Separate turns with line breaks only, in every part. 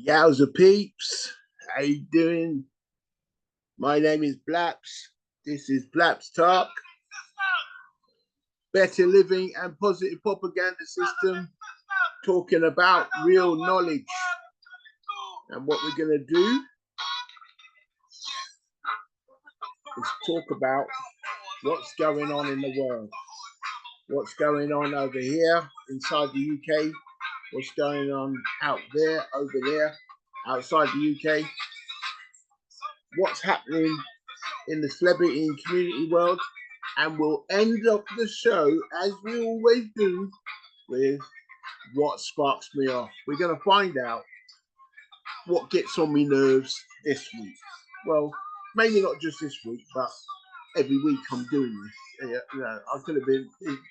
Yowza peeps, how you doing? My name is Blaps. This is BLAPPS TARK. Better living and positive propaganda system, talking about real knowledge. And what we're going to do is talk about what's going on in the world. What's going on over here inside the UK, what's going on out there, over there, outside the UK, what's happening in the celebrity and community world, and we'll end up the show, as we always do, with what sparks me off. We're going to find out what gets on me nerves this week. Well, maybe not just this week, but every week I'm doing this.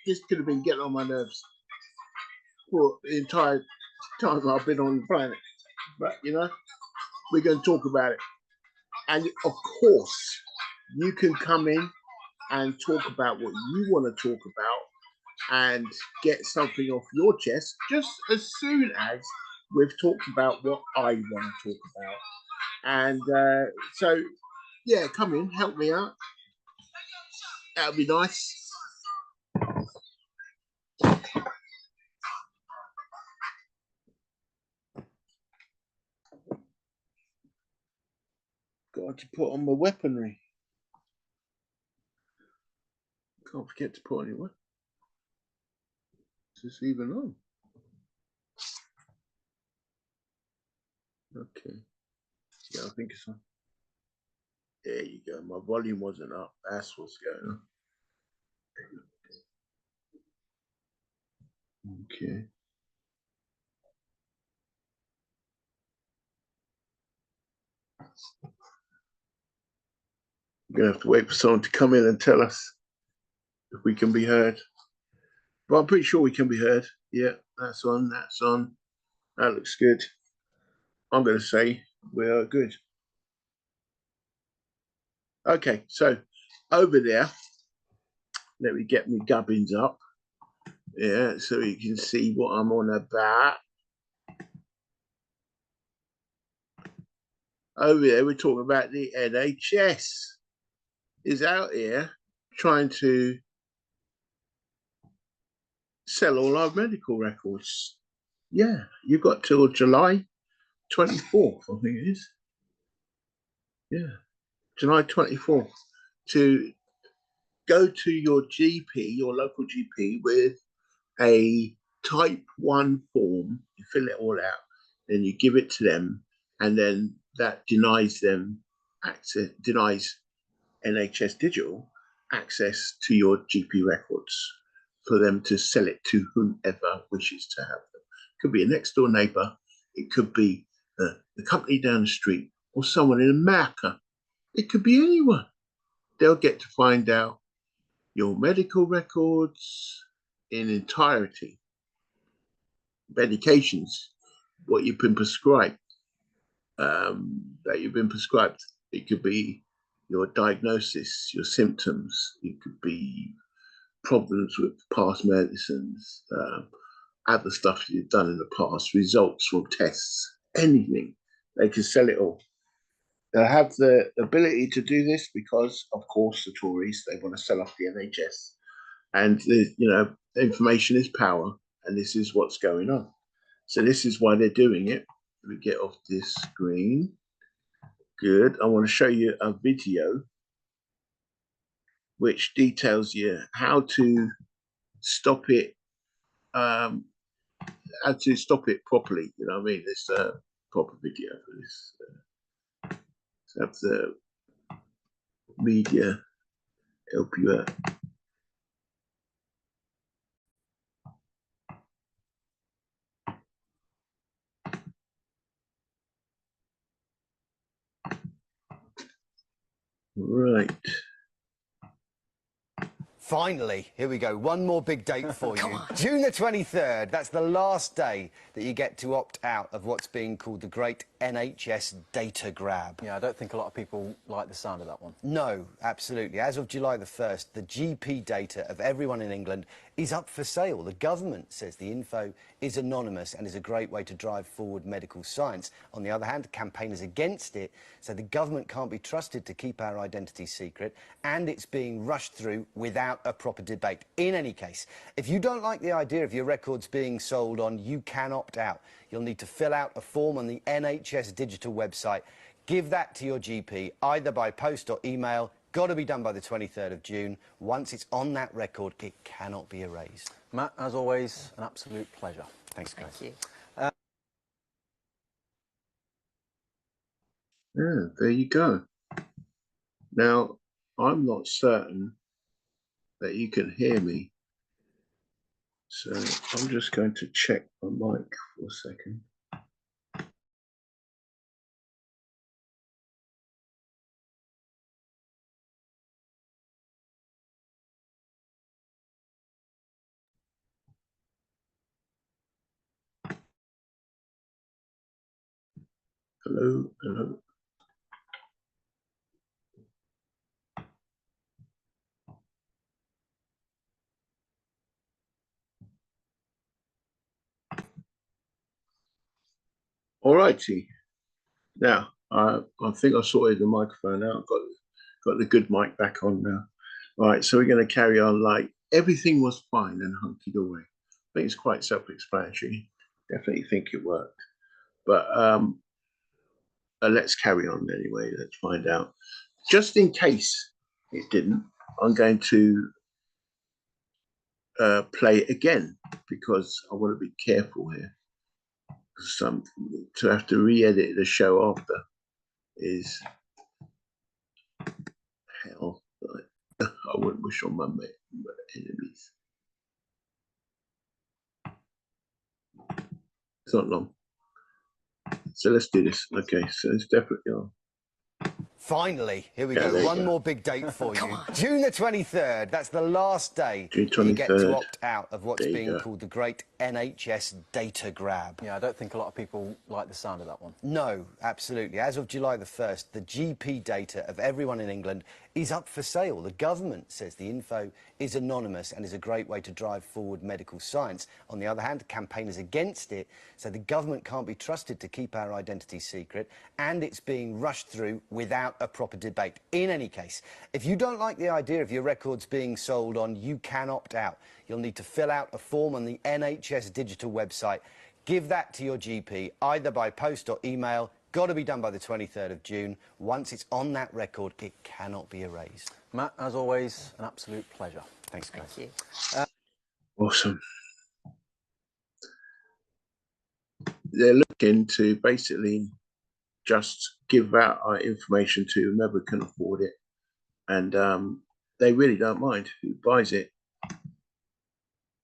This could have been getting on my nerves for the entire time I've been on the planet. But, we're going to talk about it. And, of course, you can come in and talk about what you want to talk about and get something off your chest just as soon as we've talked about what I want to talk about. And so, yeah, come in, help me out. That would be nice. Got to put on my weaponry. Can't forget to put on your weapon. Is this even on? Okay. Yeah, I think it's on. There you go. My volume wasn't up. That's what's going on. Okay. We're going to have to wait for someone to come in and tell us if we can be heard. But I'm pretty sure we can be heard. Yeah, that's on. That's on. That looks good. I'm going to say we are good. Okay, so over there, let me get my gubbins up. Yeah, so you can see what I'm on about. Over there, we're talking about the NHS is out here trying to sell all our medical records. Yeah, you've got till July 24th, I think it is. Yeah, July 24th to go to your GP, your local GP, with a type 1 form. You fill it all out, then you give it to them, and then that denies them access, denies NHS Digital access to your GP records for them to sell it to whomever wishes to have them. It could be a next door neighbor, it could be the company down the street, or someone in America. It could be anyone. They'll get to find out your medical records in entirety, medications, what you've been prescribed, that you've been prescribed. It could be your diagnosis, your symptoms. It could be problems with past medicines, other stuff you've done in the past, results from tests, anything. They can sell it all. They'll have the ability to do this because, of course, the Tories, they want to sell off the NHS. And, information is power, and this is what's going on. So this is why they're doing it. Let me get off this screen. Good. I want to show you a video which details you how to stop it, how to stop it properly. You know what I mean? It's a proper video for this. So have the media help you out. Right.
Finally, here we go. One more big date for you. June the 23rd. That's the last day that you get to opt out of what's being called the Great NHS data grab.
Yeah, I don't think a lot of people like the sound of that one.
No, absolutely. As of July the 1st, the GP data of everyone in England is up for sale. The government says the info is anonymous and is a great way to drive forward medical science. On the other hand, campaigners against it say the government can't be trusted to keep our identity secret, and it's being rushed through without a proper debate. In any case, if you don't like the idea of your records being sold on, you can opt out. You'll need to fill out a form on the NHS digital website. Give that to your GP, either by post or email. Got to be done by the 23rd of June. Once it's on that record, it cannot be erased.
Matt, as always, an absolute pleasure.
Thanks, guys.
Thank you.
Yeah, there you go. Now, I'm not certain that you can hear me. So I'm just going to check my mic for a second. Hello, hello. All righty. Now, I think I sorted the microphone out. Got the good mic back on now. All right, so we're going to carry on like everything was fine and hunky-dory. I think it's quite self-explanatory. Definitely think it worked. But let's carry on anyway. Let's find out. Just in case it didn't, I'm going to play it again because I want to be careful here. To have to re-edit the show after is hell. I wouldn't wish on my enemies. It's not long. So let's do this. Okay, so it's definitely on.
Finally, here we
Yeah,
go.
there you
One
go.
more big date for you. June the 23rd. That's the last day
June
that you get
23rd.
to opt out of what's
There you
being
go.
called the great NHS data grab.
Yeah, I don't think a lot of people like the sound of that one.
No, absolutely. As of July the 1st, the GP data of everyone in England is up for sale. The government says the info is anonymous and is a great way to drive forward medical science. On the other hand, campaigners against it say the government can't be trusted to keep our identity secret, and it's being rushed through without a proper debate. In any case, if you don't like the idea of your records being sold on, you can opt out. You'll need to fill out a form on the NHS digital website. Give that to your GP, either by post or email. Got to be done by the 23rd of June. Once it's on that record, it cannot be erased.
Matt, as always, an absolute pleasure.
Thanks, guys.
Thank you.
Awesome. They're looking to basically just give out our information to whomever can afford it, and they really don't mind who buys it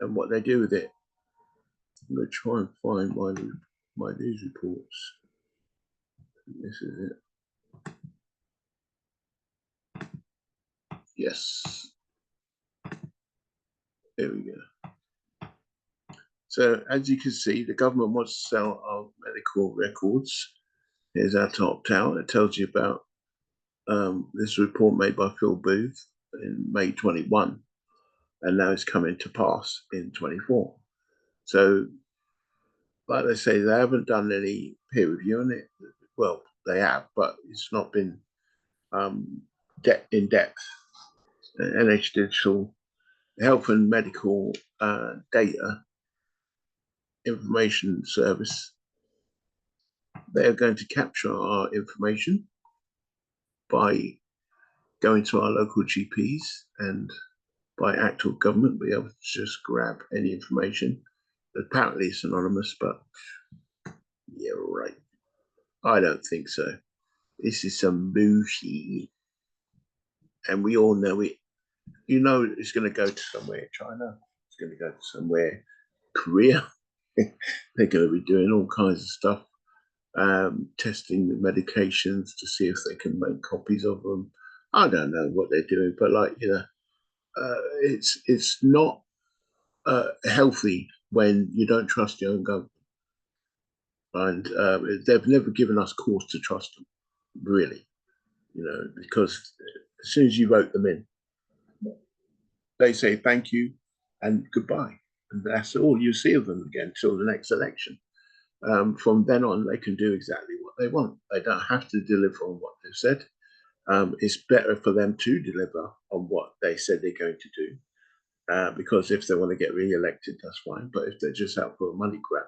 and what they do with it. I'm going to try and find my news reports. This is it. Yes. There we go. So as you can see, the government wants to sell our medical records. Here's our to opt out. It tells you about this report made by Phil Booth in May 21, and now it's coming to pass in 24. So, like they say, they haven't done any peer review on it. Well, they have, but it's not been in depth. NH Digital Health and Medical Data Information Service, they are going to capture our information by going to our local GPs and by act of government, be able to just grab any information. Apparently it's anonymous, but yeah, right. I don't think so. This is some movie, and we all know it. You know it's going to go to somewhere, China. It's going to go to somewhere, Korea. They're going to be doing all kinds of stuff, testing the medications to see if they can make copies of them. I don't know what they're doing, but like, you know, it's not healthy when you don't trust your own government. and they've never given us cause to trust them, really, because as soon as you vote them in, they say thank you and goodbye, and that's all you see of them again till the next election. From then on, they can do exactly what they want. They don't have to deliver on what they've said. It's better for them to deliver on what they said they're going to do, because if they want to get re-elected, that's fine. But if they're just out for a money grab,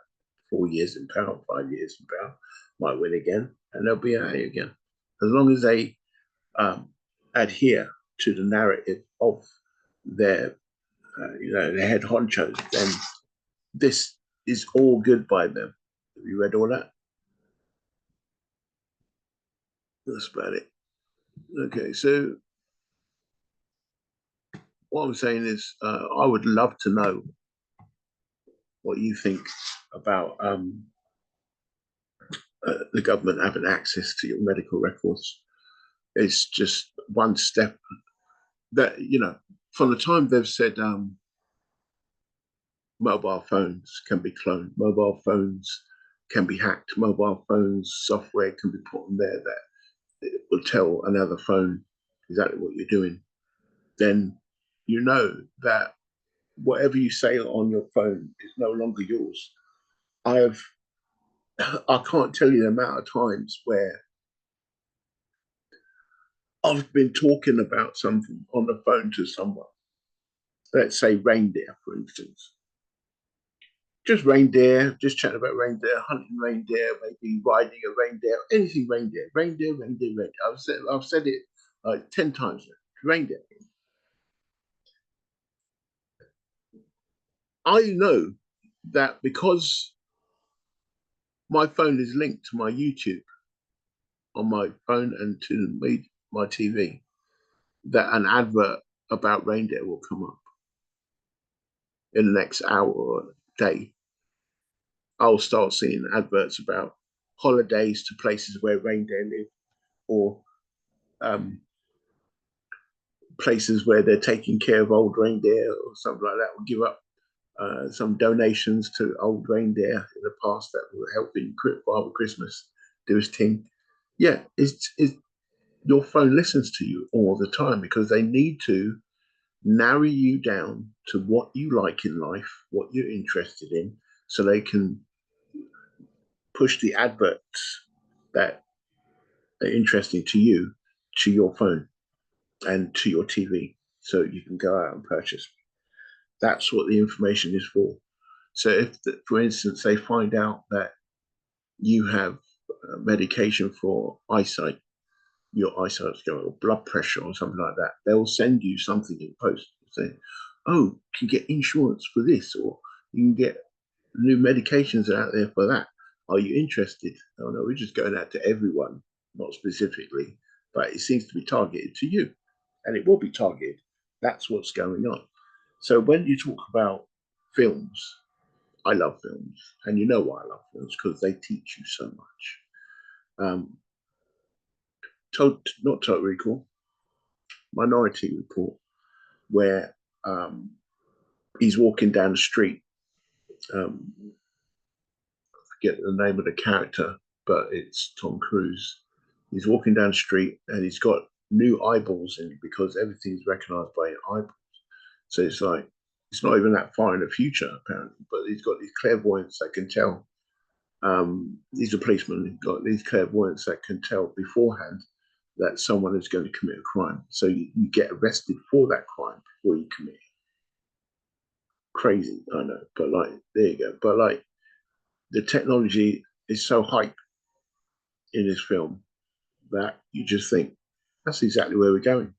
4 years in power, 5 years in power, might win again, and they'll be out again. As long as they adhere to the narrative of their, the head honchos, then this is all good by them. Have you read all that? That's about it. Okay, so what I'm saying is, I would love to know what you think about the government having access to your medical records. It's just one step that, from the time they've said mobile phones can be cloned, mobile phones can be hacked, mobile phones software can be put on there that it will tell another phone exactly what you're doing, then you know that whatever you say on your phone is no longer yours. I can't tell you the amount of times where I've been talking about something on the phone to someone. Let's say reindeer, for instance. Just reindeer, just chatting about reindeer, hunting reindeer, maybe riding a reindeer, anything reindeer, reindeer, reindeer, reindeer. I've said it like 10 times now. Reindeer. I know that because my phone is linked to my YouTube on my phone and to my TV, that an advert about reindeer will come up in the next hour or day. I'll start seeing adverts about holidays to places where reindeer live, or places where they're taking care of old reindeer or something like that. Will give up some donations to old reindeer in the past that were helping Father Christmas do his thing. Yeah, it's your phone listens to you all the time because they need to narrow you down to what you like in life, what you're interested in, so they can push the adverts that are interesting to you to your phone and to your TV, so you can go out and purchase. That's what the information is for. So if, for instance, they find out that you have medication for eyesight, your eyesight's going, or blood pressure or something like that, they'll send you something in post saying, oh, you can get insurance for this, or you can get new medications out there for that. Are you interested? Oh no, we're just going out to everyone, not specifically, but it seems to be targeted to you, and it will be targeted. That's what's going on. So when you talk about films, I love films, and you know why I love films, because they teach you so much. Not Total Recall, Minority Report, where he's walking down the street. I forget the name of the character, but it's Tom Cruise. He's walking down the street and he's got new eyeballs in because everything's recognized by eyeballs. So it's like, it's not even that far in the future, apparently, but he's got these clairvoyants that can tell. He's a policeman, he's got these clairvoyants that can tell beforehand that someone is going to commit a crime. So you get arrested for that crime before you commit it. Crazy, I know, but like, there you go. But like, the technology is so hype in this film that you just think, that's exactly where we're going.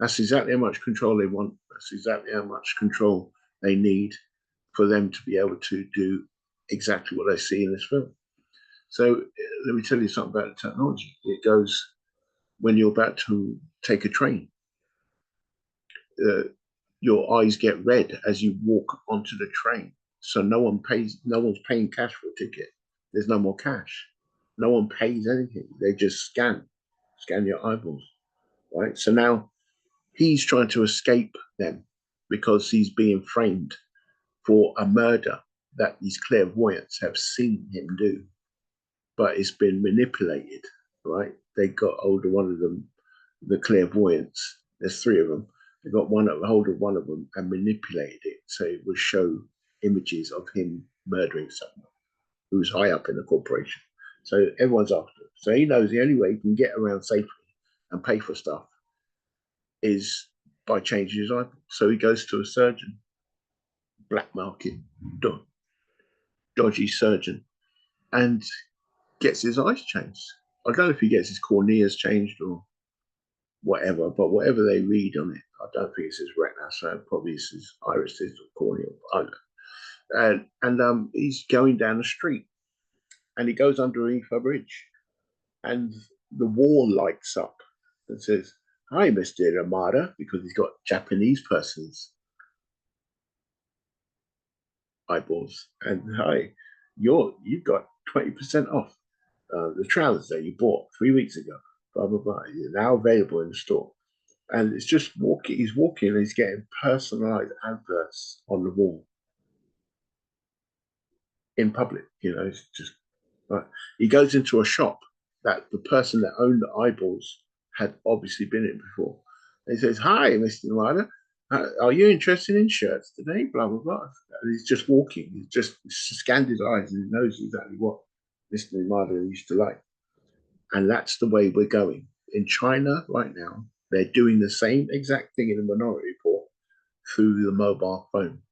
That's exactly how much control they want. That's exactly how much control they need for them to be able to do exactly what they see in this film. So let me tell you something about the technology. It goes when you're about to take a train. Your eyes get red as you walk onto the train. So no one's paying cash for a ticket. There's no more cash. No one pays anything. They just scan your eyeballs, right? So now he's trying to escape them because he's being framed for a murder that these clairvoyants have seen him do, but it's been manipulated, right? They got hold of one of them, the clairvoyants. There's three of them. They got hold of one of them and manipulated it so it would show images of him murdering someone who was high up in the corporation. So everyone's after him. So he knows the only way he can get around safely and pay for stuff is by changing his eyeball. So he goes to a surgeon, black market, dodgy surgeon, and gets his eyes changed. I don't know if he gets his corneas changed or whatever, but whatever they read on it, I don't think it's his retina, so probably it's his irises or cornea. I don't know. And he's going down the street, and he goes underneath a bridge, and the wall lights up and says, "Hi, Mr. Ramada," because he's got Japanese person's eyeballs, and "Hi, you've got 20% off the trousers that you bought 3 weeks ago. Blah blah blah. You're now available in the store." And it's just walking. He's walking, and he's getting personalized adverts on the wall in public. It's just right. He goes into a shop that the person that owned the eyeballs had obviously been in before. And he says, "Hi, Mr. Nawada. Are you interested in shirts today?" Blah blah blah. And he's just walking. He's just scanned his eyes and he knows exactly what Mr. Nawada used to like. And that's the way we're going. In China right now, they're doing the same exact thing in the Minority Report through the mobile phone,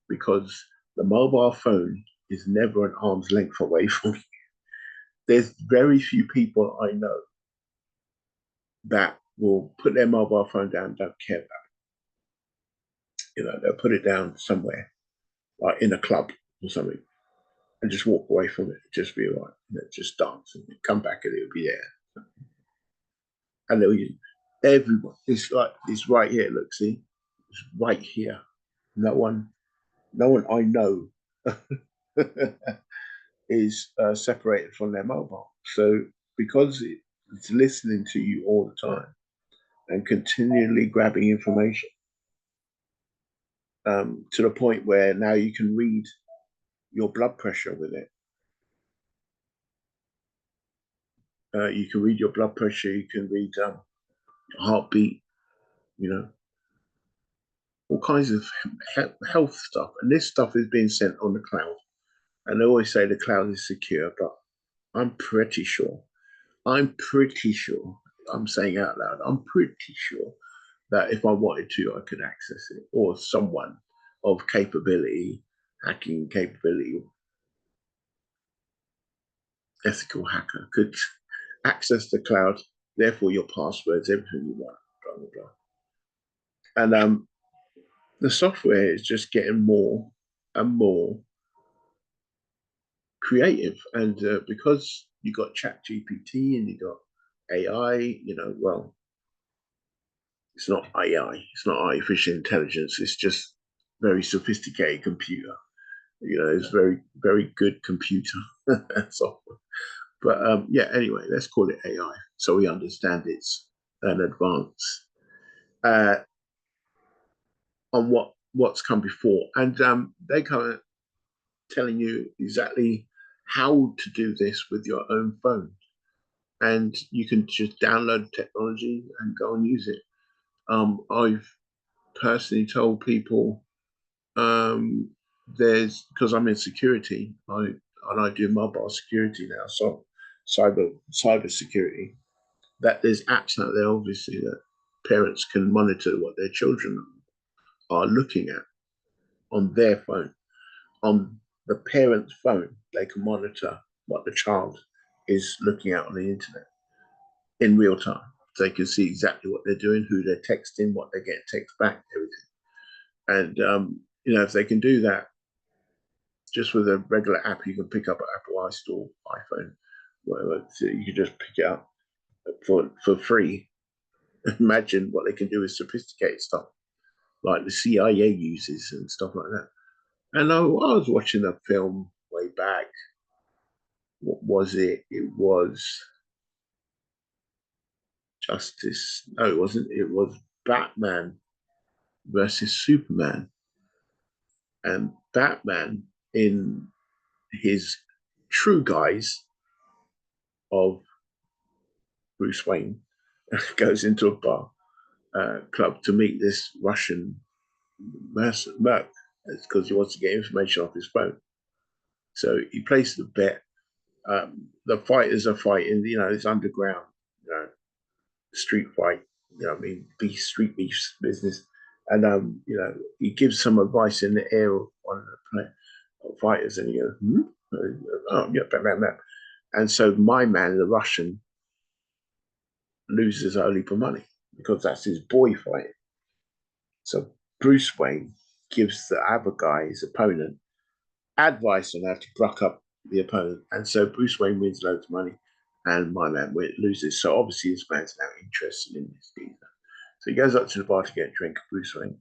because the mobile phone is never an arm's length away from you. There's very few people I know that will put their mobile phone down and don't care about it. They'll put it down somewhere, like in a club or something, and just walk away from it. Just be all right. Just dance and come back and it'll be there. And they'll use everyone. It's like it's right here. Look, see, it's right here. No one I know is separated from their mobile. So because it's listening to you all the time and continually grabbing information, to the point where now you can read your blood pressure with it. You can read your blood pressure. You can read heartbeat. All kinds of health stuff. And this stuff is being sent on the cloud. And they always say the cloud is secure, but I'm pretty sure, I'm saying out loud, I'm pretty sure that if I wanted to, I could access it, or someone of capability, hacking capability, ethical hacker could access the cloud, therefore your passwords, everything you want, blah, blah, blah. And the software is just getting more and more creative. And because you got Chat GPT and you got AI, well, it's not AI, it's not artificial intelligence, it's just very sophisticated computer. It's very, very good computer software. But yeah, anyway, let's call it AI so we understand it's an advance on what's come before. And they kind of telling you exactly how to do this with your own phone. And you can just download technology and go and use it. I've personally told people because I'm in security, I do mobile security now, so cyber security, that there's apps out there obviously that parents can monitor what their children are looking at on their phone. On the parent's phone, they can monitor what the child is looking at on the internet in real time. So they can see exactly what they're doing, who they're texting, what they get text back, everything. And if they can do that just with a regular app, you can pick up an Apple iStore, iPhone, whatever. So you can just pick it up for free. Imagine what they can do with sophisticated stuff like the CIA uses and stuff like that. And I was watching a film way back. What was it? It was Justice. No, it wasn't. It was Batman versus Superman. And Batman in his true guise of Bruce Wayne, goes into a bar club to meet this Russian merc because he wants to get information off his phone. So he places the bet. The fighters are fighting, it's underground, street fight, I mean, beef, street beef business. And, he gives some advice in the air on the fighters, and he goes, oh, yeah, bam, bam, bam. And so my man, the Russian, loses only for money because that's his boy fighting. So Bruce Wayne gives the other guy, his opponent, advice on how to bruck up the opponent. And so Bruce Wayne wins loads of money and my man loses. So obviously this man's now interested in this geezer. So he goes up to the bar to get a drink. Bruce Wayne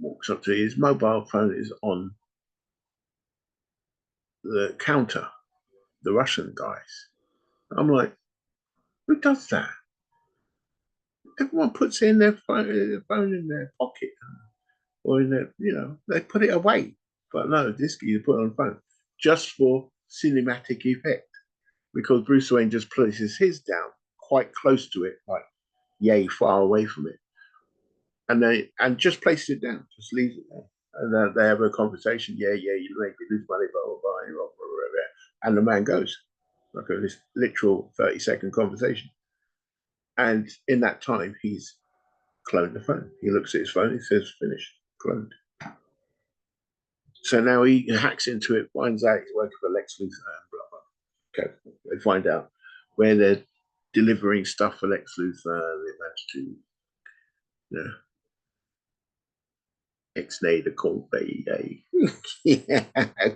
walks up to his mobile phone is on the counter, the Russian guys. I'm like, who does that? Everyone puts it in their phone in their pocket or in their, they put it away. But no, this geezer put it on the phone just for cinematic effect, because Bruce Wayne just places his down quite close to it, like yay far away from it, and just places it down, just leaves it there, and they have a conversation. Yeah, you make me lose money, blah blah blah, and the man goes like a literal 30-second conversation, and in that time he's cloned the phone. He looks at his phone, he says finished, cloned. So now he hacks into it, finds out he's working for Lex Luthor, and blah blah. Okay, they find out where they're delivering stuff for Lex Luthor. They managed to, ex-nay the convoy,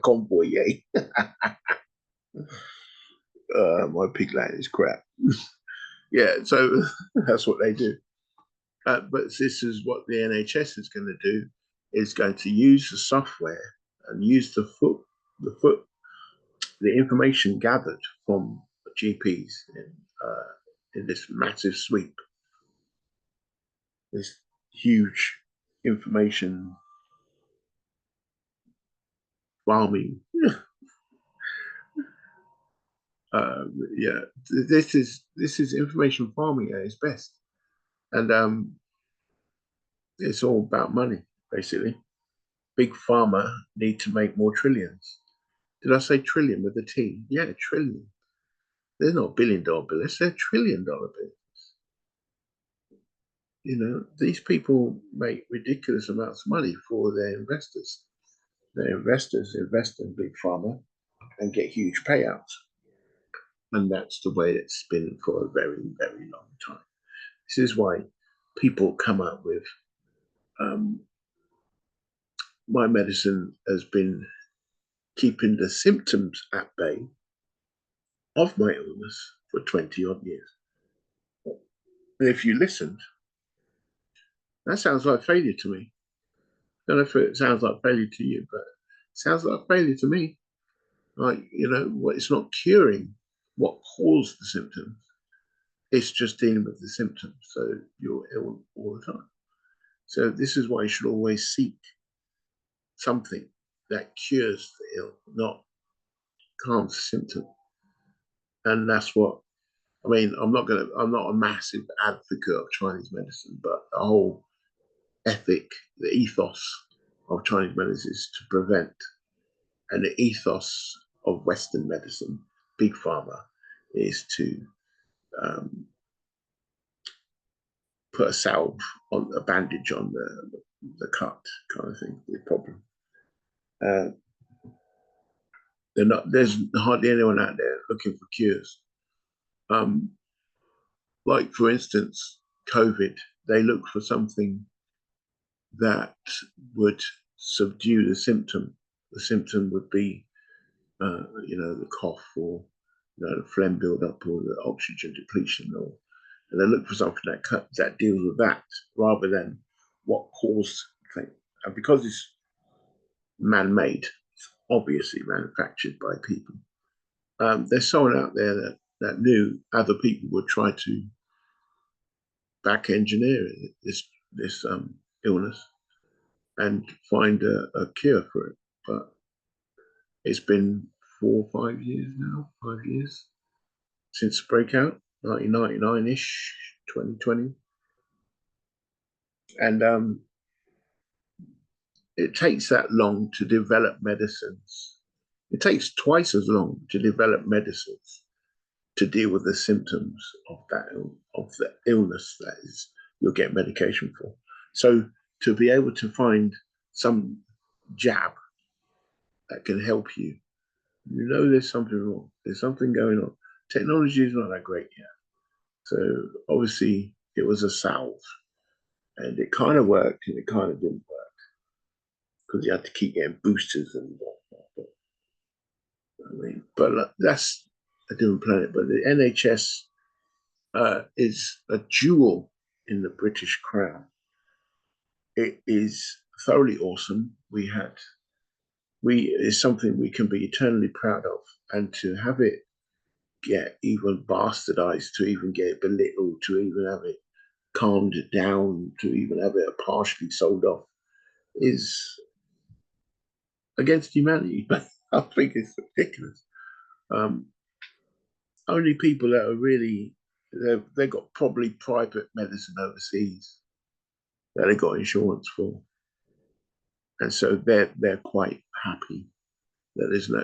convoy. My pig land is crap. Yeah, so that's what they do. But this is what the NHS is going to do: is going to use the software and use the information gathered from GPs in this massive sweep, this huge information farming. Yeah, this is information farming at its best, and it's all about money basically. Big pharma need to make more trillions. Did I say trillion with a T? Yeah, trillion. They're not $1 billion bills; they're $1 trillion bills. These people make ridiculous amounts of money for their investors. Their investors invest in big pharma and get huge payouts. And that's the way it's been for a very, very long time. This is why people come up with my medicine has been keeping the symptoms at bay of my illness for 20 odd years. And if you listened, that sounds like failure to me. I don't know if it sounds like failure to you, but it sounds like failure to me. Like, it's not curing what caused the symptoms. It's just dealing with the symptoms. So you're ill all the time. So this is why you should always seek something that cures the ill, not calms the symptom. And that's what I mean. I'm not a massive advocate of Chinese medicine, but the whole ethic, the ethos of Chinese medicine is to prevent, and the ethos of Western medicine, big pharma, is to put a salve on a bandage on the cut, kind of thing. The problem. There's hardly anyone out there looking for cures. Like for instance, COVID, they look for something that would subdue the symptom. The symptom would be, the cough or the phlegm buildup or the oxygen depletion, and they look for something that deals with that rather than what caused the thing. And because it's man-made, it's obviously manufactured by people. There's someone out there that knew other people would try to back engineer this illness and find a cure for it. But It's been 4 or 5 years now, 5 years since breakout, 1999-ish, 2020. And it takes that long to develop medicines. It takes twice as long to develop medicines to deal with the symptoms of the illness that is you'll get medication for. So to be able to find some jab that can help you, you know there's something wrong. There's something going on. Technology is not that great yet. So obviously it was a salve, and it kind of worked and it kind of didn't work because you had to keep getting boosters and whatnot. But that's a different planet. But the NHS is a jewel in the British crown. It is thoroughly awesome. Is something we can be eternally proud of, and to have it get even bastardized, to even get it belittled, to even have it calmed down, to even have it partially sold off, is against humanity. I think it's ridiculous. Only people that are really, they've got probably private medicine overseas that they got insurance for, and so they're quite happy that there's no,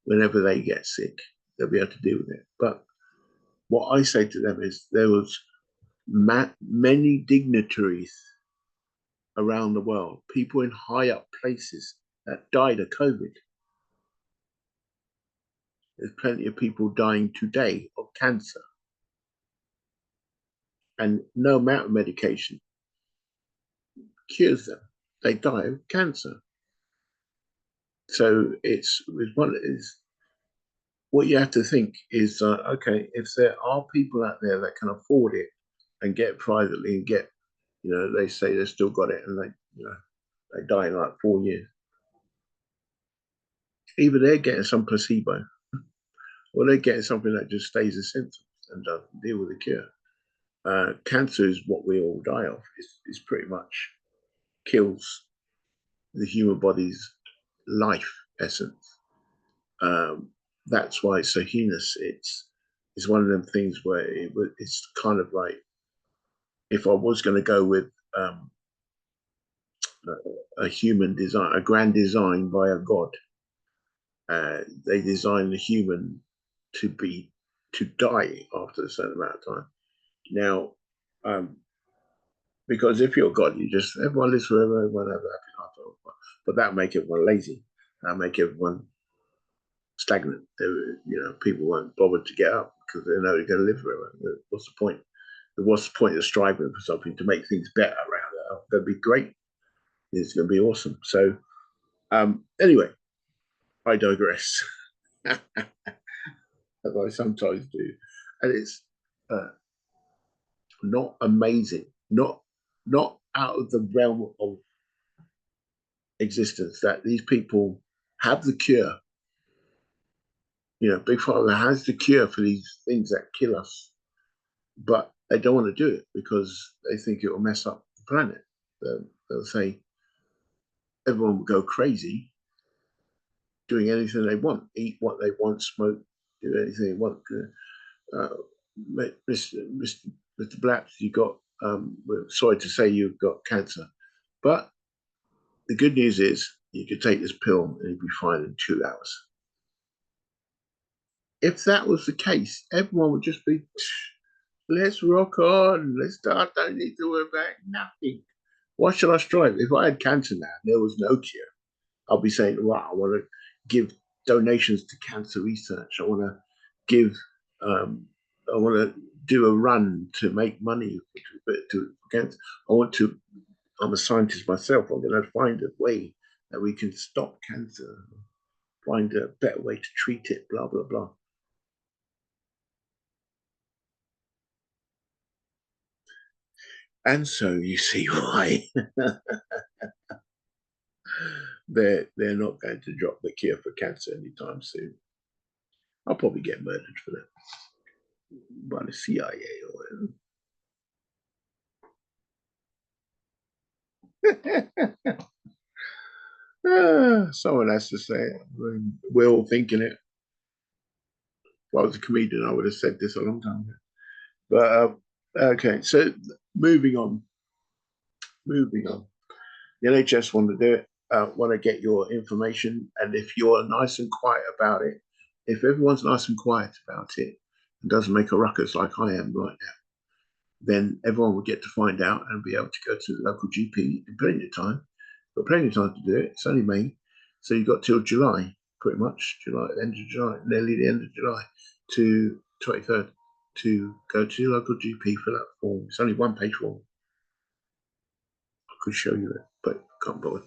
whenever they get sick, they'll be able to deal with it. But what I say to them is there was many dignitaries around the world, people in high up places that died of COVID. There's plenty of people dying today of cancer. And no amount of medication cures them. They die of cancer. So it's what you have to think is, okay, if there are people out there that can afford it and get it privately and get, they say they still got it and they die in like 4 years. Either they're getting some placebo or they're getting something that just stays as symptoms and doesn't deal with the cure. Cancer is what we all die of. It's pretty much kills the human body's life essence. That's why it's so heinous. It's one of them things where it's kind of like, if I was going to go with a human design, a grand design by a god, they designed the human to die after a certain amount of time. Now, because if you're God, everyone lives forever, everyone have a happy life. But that make everyone lazy. That make everyone stagnant. People won't bother to get up because they know they're going to live forever. What's the point? What's the point of striving for something to make things better around it? It's going to be great. It's going to be awesome. So, anyway, I digress, as I sometimes do, and it's not amazing, not out of the realm of existence that these people have the cure. Big Pharma has the cure for these things that kill us, but they don't want to do it because they think it will mess up the planet. They'll say everyone will go crazy doing anything they want, eat what they want, smoke, do anything they want. Mr. Blapps, you got, sorry to say you've got cancer, but the good news is you could take this pill and you'll be fine in 2 hours. If that was the case, everyone would just be, let's rock on, let's start, don't need to worry about nothing. Why should I strive? If I had cancer now and there was no cure, I'll be saying, wow, I want to give donations to cancer research. I want to give, I want to do a run to make money to cancer. I'm a scientist myself. I'm going to find a way that we can stop cancer, find a better way to treat it, blah, blah, blah. And so you see why they're not going to drop the cure for cancer anytime soon. I'll probably get murdered for that by the CIA or whatever. Someone has to say it. I mean, we're all thinking it. If I was a comedian, I would have said this a long time ago. But okay, so moving on. Moving on. The NHS want to do it, want to get your information, and if you're nice and quiet about it, if everyone's nice and quiet about it and doesn't make a ruckus like I am right now, then everyone will get to find out and be able to go to the local GP in plenty of time. Got plenty of time to do it. It's only May, so you've got till July, pretty much July, end of July, nearly the end of July to 23rd to go to your local GP, fill out the form. It's only one-page form. I could show you it, but can't bother.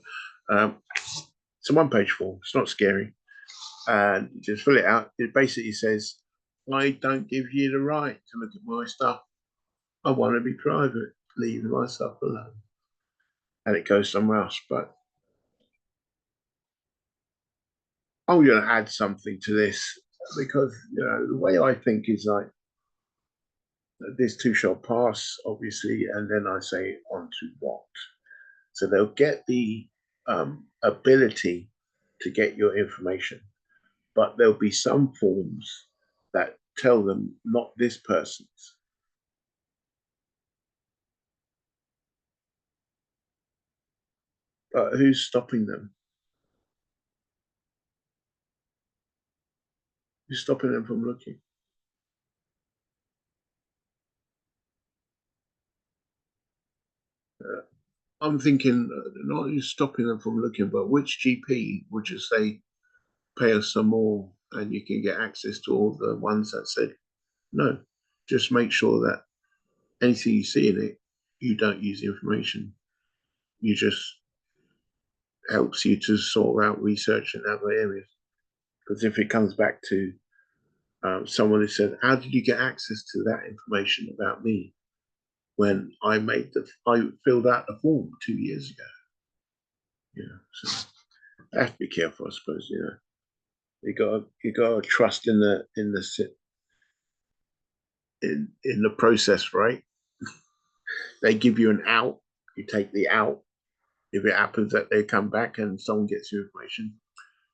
It's a one-page form. It's not scary, and you just fill it out. It basically says, "I don't give you the right to look at my stuff. I want to be private. Leave my stuff alone." And it goes somewhere else. But I'm going to add something to this because the way I think is like this too shall pass, obviously, and then I say on to what. So they'll get the ability to get your information, but there'll be some forms that tell them not this person's. But who's stopping them? Who's stopping them from looking? I'm thinking not who's stopping them from looking, but which GP would just say, pay us some more and you can get access to all the ones that said no. Just make sure that anything you see in it, you don't use the information. You just helps you to sort out research in other areas. Because if it comes back to someone who said, "How did you get access to that information about me when I filled out the form 2 years ago?" So I have to be careful, I suppose. You got to trust in the process, right? They give you an out, you take the out. If it happens that they come back and someone gets your information,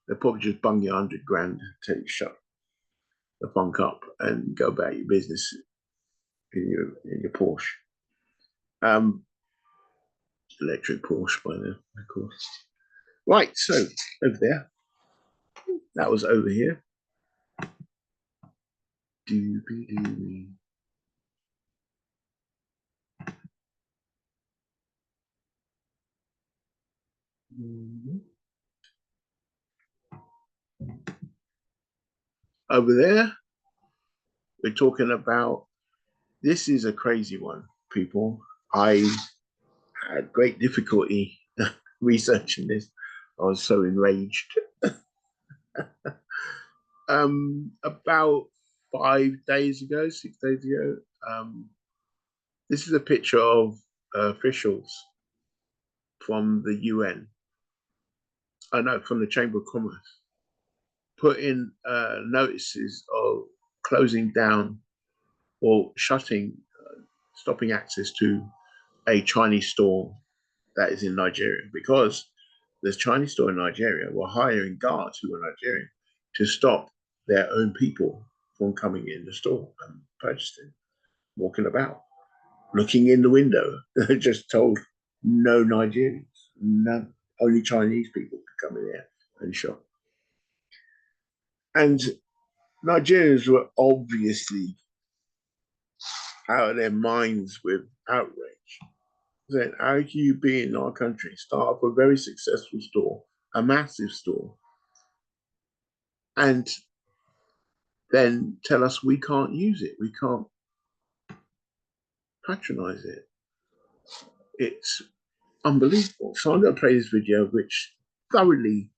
they'll probably just bung you 100 grand, tell you shut the funk up and go about your business in your Porsche. Electric Porsche by now, of course. Right, so over there. That was over here. Doobie-doobie. Over there, we're talking about, this is a crazy one, people. I had great difficulty researching this. I was so enraged. About 5 days ago, 6 days ago, this is a picture of officials from the UN. I know, from the Chamber of Commerce, put in notices of closing down or stopping access to a Chinese store that is in Nigeria, because this Chinese store in Nigeria were hiring guards who were Nigerian to stop their own people from coming in the store and purchasing, walking about, looking in the window. Just told no Nigerians, none, only Chinese people could come in there and shop. And Nigerians were obviously out of their minds with outrage. Saying, how can you be in our country, start up a very successful store, a massive store, and then tell us we can't use it, we can't patronize it? It's unbelievable. So I'm going to play this video, which thoroughly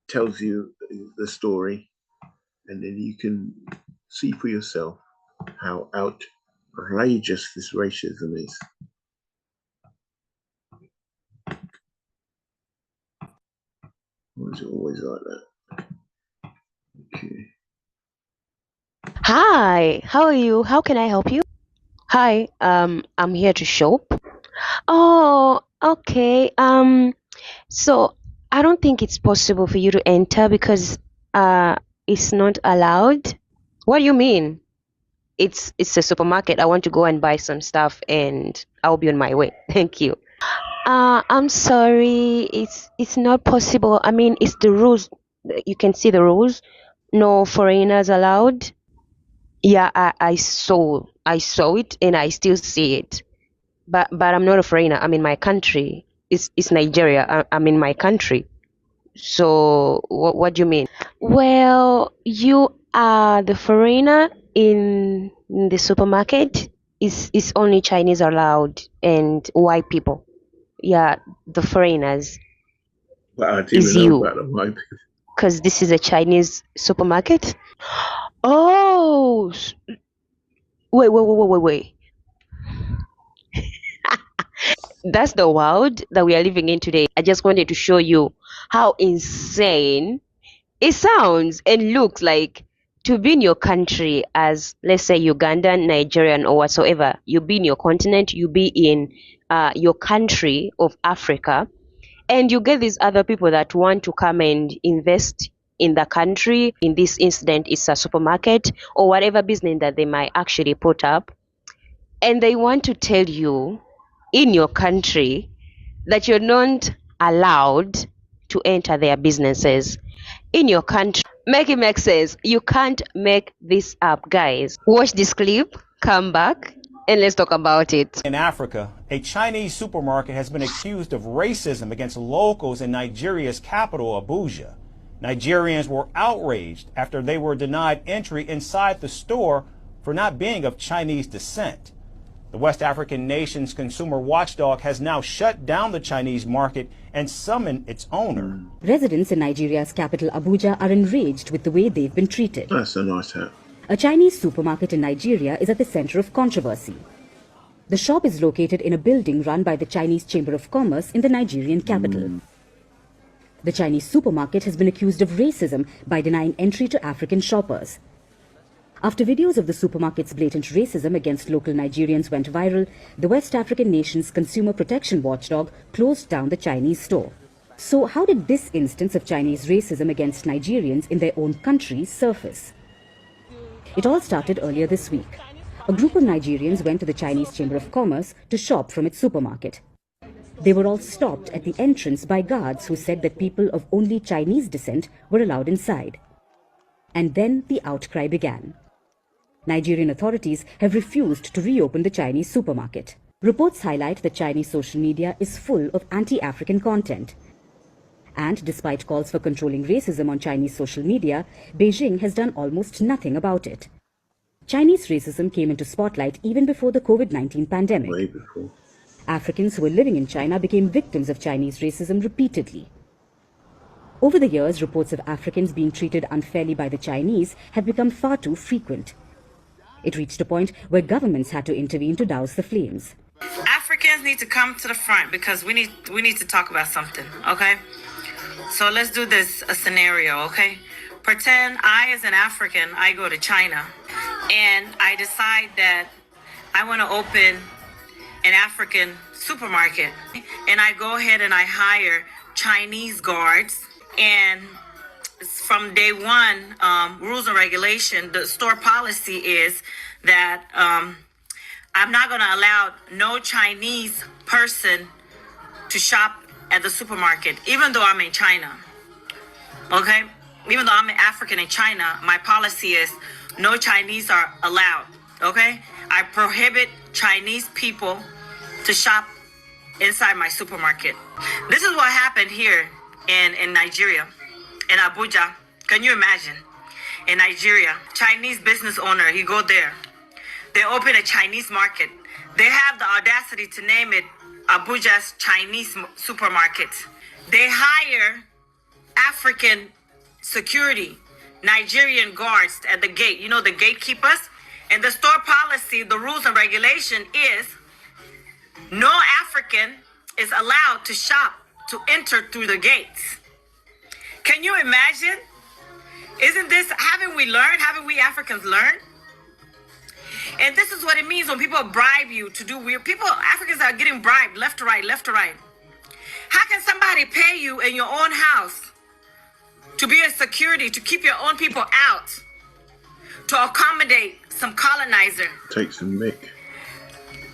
tells you the story, and then you can see for yourself how outrageous this racism is. Why is it always like that? Okay.
Hi, how are you? How can I help you? Hi, I'm here to shop. Oh, okay. So I don't think it's possible for you to enter because it's not allowed. What do you mean? It's a supermarket. I want to go and buy some stuff and I'll be on my way. Thank you. I'm sorry. It's not possible. I mean, it's the rules. You can see the rules. No foreigners allowed. Yeah, I saw it and I still see it. But I'm not a foreigner. I'm in my country. It's Nigeria. I'm in my country. So what do you mean? Well, you are the foreigner in the supermarket. Is only Chinese allowed and white people. Yeah, the foreigners
But I didn't
is
even know
you
about the white people.
because this is a Chinese supermarket. Oh, wait. That's the world that we are living in today. I just wanted to show you how insane it sounds and looks like to be in your country as, let's say, Ugandan, Nigerian, or whatsoever. You be in your continent, you be in your country of Africa, and you get these other people that want to come and invest in the country. In this incident, it's a supermarket or whatever business that they might actually put up, and they want to tell you in your country that you're not allowed to enter their businesses in your country. Make it make sense. You can't make this up, guys. Watch this clip, come back, and let's talk about it.
In Africa, a Chinese supermarket has been accused of racism against locals in Nigeria's capital, Abuja. Nigerians were outraged after they were denied entry inside the store for not being of Chinese descent. The West African nation's consumer watchdog has now shut down the Chinese market and summoned its owner.
Residents in Nigeria's capital Abuja are enraged with the way they've been treated.
That's a nice hat.
A Chinese supermarket in Nigeria is at the center of controversy. The shop is located in a building run by the Chinese Chamber of Commerce in the Nigerian capital. The Chinese supermarket has been accused of racism by denying entry to African shoppers. After videos of the supermarket's blatant racism against local Nigerians went viral, the West African nation's consumer protection watchdog closed down the Chinese store. So how did this instance of Chinese racism against Nigerians in their own country surface? It all started earlier this week. A group of Nigerians went to the Chinese Chamber of Commerce to shop from its supermarket. They were all stopped at the entrance by guards who said that people of only Chinese descent were allowed inside. And then the outcry began. Nigerian authorities have refused to reopen the Chinese supermarket. Reports highlight that Chinese social media is full of anti-African content. And despite calls for controlling racism on Chinese social media, Beijing has done almost nothing about it. Chinese racism came into spotlight even before the COVID-19 pandemic.
Way before.
Africans who were living in China became victims of Chinese racism repeatedly. Over the years, reports of Africans being treated unfairly by the Chinese have become far too frequent. It reached a point where governments had to intervene to douse the flames.
Africans need to come to the front because we need to talk about something, okay? So let's do this a scenario, okay? Pretend I, as an African, I go to China and I decide that I want to open an African supermarket, and I go ahead and I hire Chinese guards, and from day one, rules and regulation, the store policy is that I'm not going to allow no Chinese person to shop at the supermarket, even though I'm in China. Okay? Even though I'm an African in China, my policy is no Chinese are allowed. Okay? I prohibit Chinese people to shop inside my supermarket. This is what happened here in Nigeria. In Abuja, can you imagine? In Nigeria, Chinese business owner, he go there. They open a Chinese market. They have the audacity to name it Abuja's Chinese supermarket. They hire African security, Nigerian guards at the gate. You know, the gatekeepers. And the store policy, the rules and regulation is no African is allowed to shop, to enter through the gates. Can you imagine? Haven't we Africans learned? And this is what it means when people bribe you to do weird. Africans are getting bribed left to right. How can somebody pay you in your own house to be a security, to keep your own people out, to accommodate some colonizer?
Take some mick.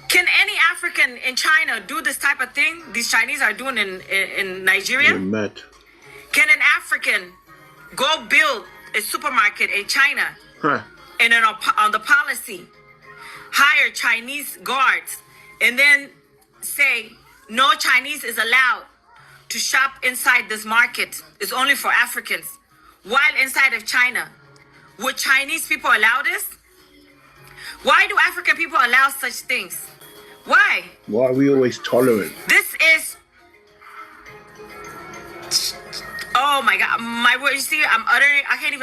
Can any African in China do this type of thing these Chinese are doing in Nigeria?
You're mad.
Can an African go build a supermarket in China
Huh.
and then on the policy hire Chinese guards and then say no Chinese is allowed to shop inside this market? It's only for Africans. While inside of China, would Chinese people allow this? Why do African people allow such things? Why?
Why are we always tolerant?
This is, oh my God, my word. You see, I'm uttering. I can't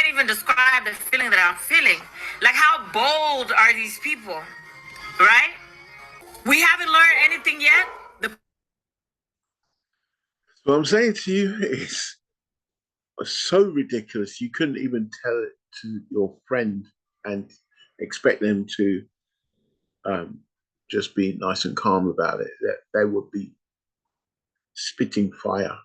even describe the feeling that I'm feeling. Like, how bold are these people, right? We haven't learned anything yet.
What I'm saying to you is so ridiculous. You couldn't even tell it to your friend and expect them to just be nice and calm about it. That they would be spitting fire.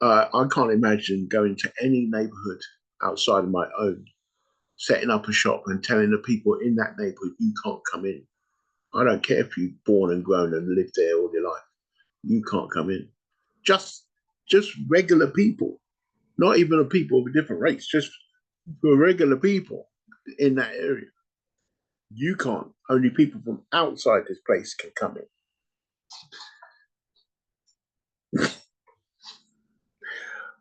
I can't imagine going to any neighborhood outside of my own, setting up a shop and telling the people in that neighborhood, you can't come in. I don't care if you're born and grown and lived there all your life. You can't come in. Just regular people, not even a people of a different race, just for regular people in that area. You can't. Only people from outside this place can come in.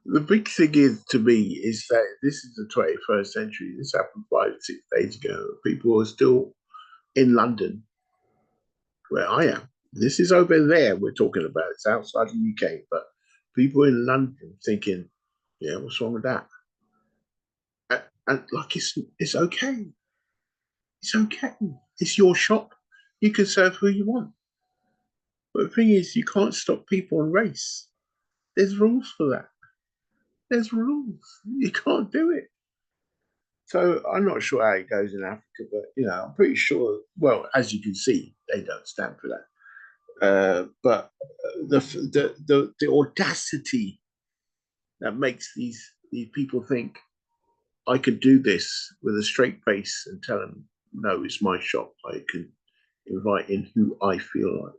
The big thing is, to me, is that this is the 21st century. This happened 5-6 days ago. People are still in London, where I am. This is over there we're talking about. It's outside the UK, but people in London thinking, yeah, what's wrong with that? And like, it's okay. It's okay. It's your shop. You can serve who you want. But the thing is, you can't stop people on race. There's rules for that. There's rules. You can't do it. So I'm not sure how it goes in Africa, but I'm pretty sure. Well, as you can see, they don't stand for that. But the audacity that makes these people think I could do this with a straight face and tell them, no, it's my shop. I can invite in who I feel like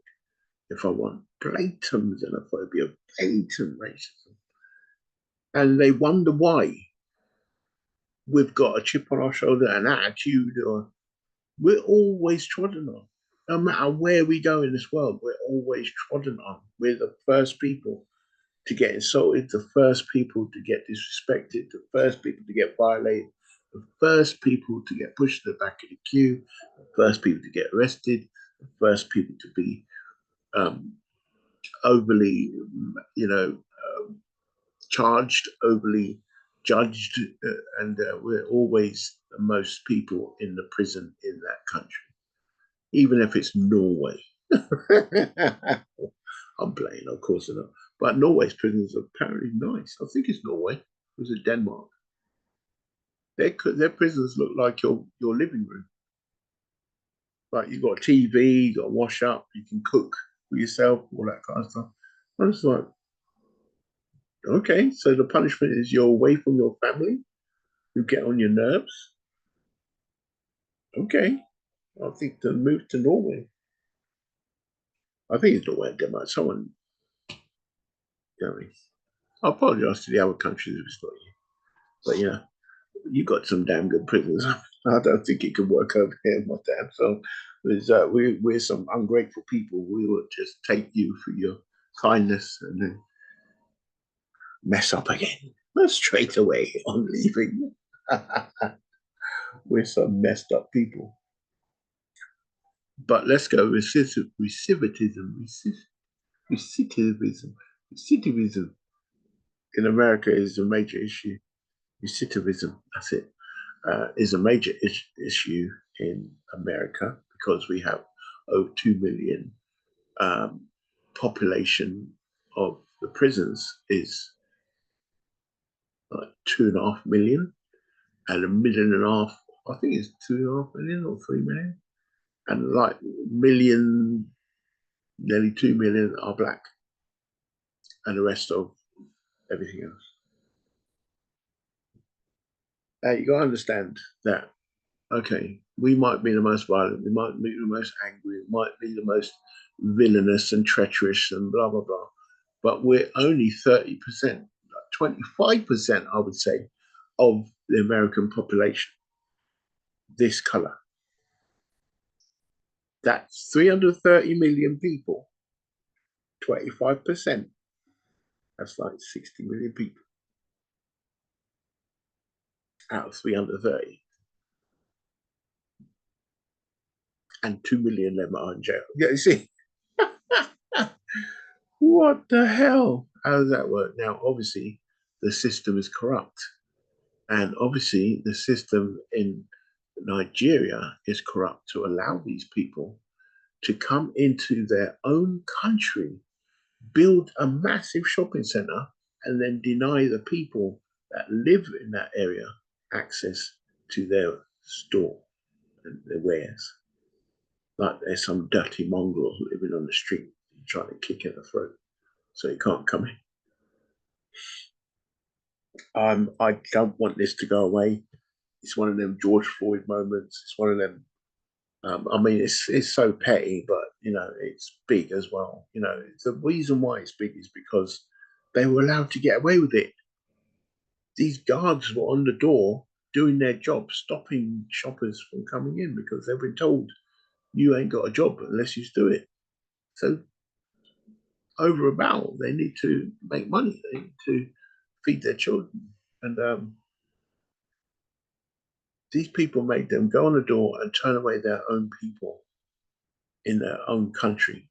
if I want. Blatant xenophobia, blatant racism. And they wonder why we've got a chip on our shoulder, an attitude, or we're always trodden on. No matter where we go in this world, we're always trodden on. We're the first people to get insulted, the first people to get disrespected, the first people to get violated, the first people to get pushed to the back of the queue, the first people to get arrested, the first people to be overly, charged, overly judged, and we're always the most people in the prison in that country, even if it's Norway. I'm playing, of course not. But Norway's prisons are apparently nice. I think it's Norway. Was it Denmark? Their prisons look like your living room. Like you got a TV, you got a wash up, you can cook for yourself, all that kind of stuff. I was like, okay, so the punishment is you're away from your family, you get on your nerves. Okay, I think to move to Norway. I think it's Norway and Denmark. Someone, I apologize to the other countries if it's not you. But you got some damn good prisons. I don't think it could work over here, my damn. So we're some ungrateful people. We will just take you for your kindness and then mess up again. Straight away on leaving. We're some messed up people. But let's go with recidivism. Recidivism in America is a major issue. Recidivism, that's it, is a major issue in America because we have over 2 million population of the prisons is like 2.5 million, and 1.5 million, I think it's 2.5 million or 3 million, and like million Nearly 2 million are black, and the rest of everything else. You got to understand that, okay, we might be the most violent, we might be the most angry, we might be the most villainous and treacherous and blah, blah, blah. But we're only 30%, 25%, I would say, of the American population, this color. That's 330 million people, 25%. That's like 60 million people out of 330. And 2 million of them are in jail. Yeah, you see, what the hell? How does that work? Now, obviously, the system is corrupt. And obviously, the system in Nigeria is corrupt to allow these people to come into their own country, build a massive shopping center, and then deny the people that live in that area access to their store and their wares. Like there's some dirty mongrel living on the street trying to kick in the throat, so he can't come in. I don't want this to go away. It's one of them George Floyd moments. It's one of them. I mean, it's so petty, but you know, it's big as well. You know, the reason why it's big is because they were allowed to get away with it. These guards were on the door doing their job, stopping shoppers from coming in because they've been told you ain't got a job unless you do it. So over about, they need to make money. They need to feed their children, and these people made them go on the door and turn away their own people in their own country.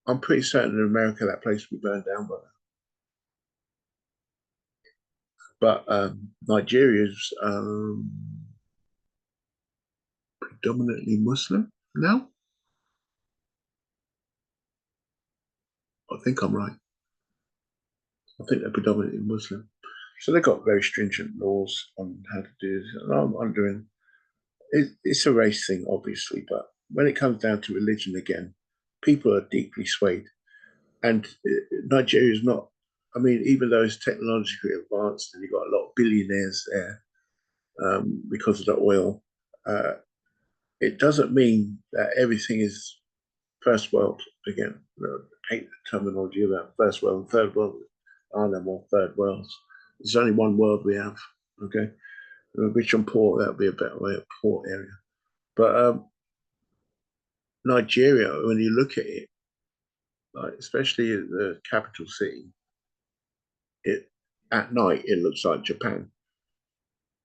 I'm pretty certain in America that place will be burned down by now. But Nigeria is predominantly Muslim now. I think I'm right. I think they're predominantly Muslim. So they've got very stringent laws on how to do this. And I'm wondering, it's a race thing, obviously, but when it comes down to religion again, people are deeply swayed. And Nigeria is not, I mean, even though it's technologically advanced and you've got a lot of billionaires there because of the oil, it doesn't mean that everything is first world again. I hate the terminology about first world and third world. Are there more third worlds? There's only one world we have, okay? Rich and poor, that would be a better way, a poor area. But Nigeria, when you look at it, like especially the capital city, it at night it looks like Japan.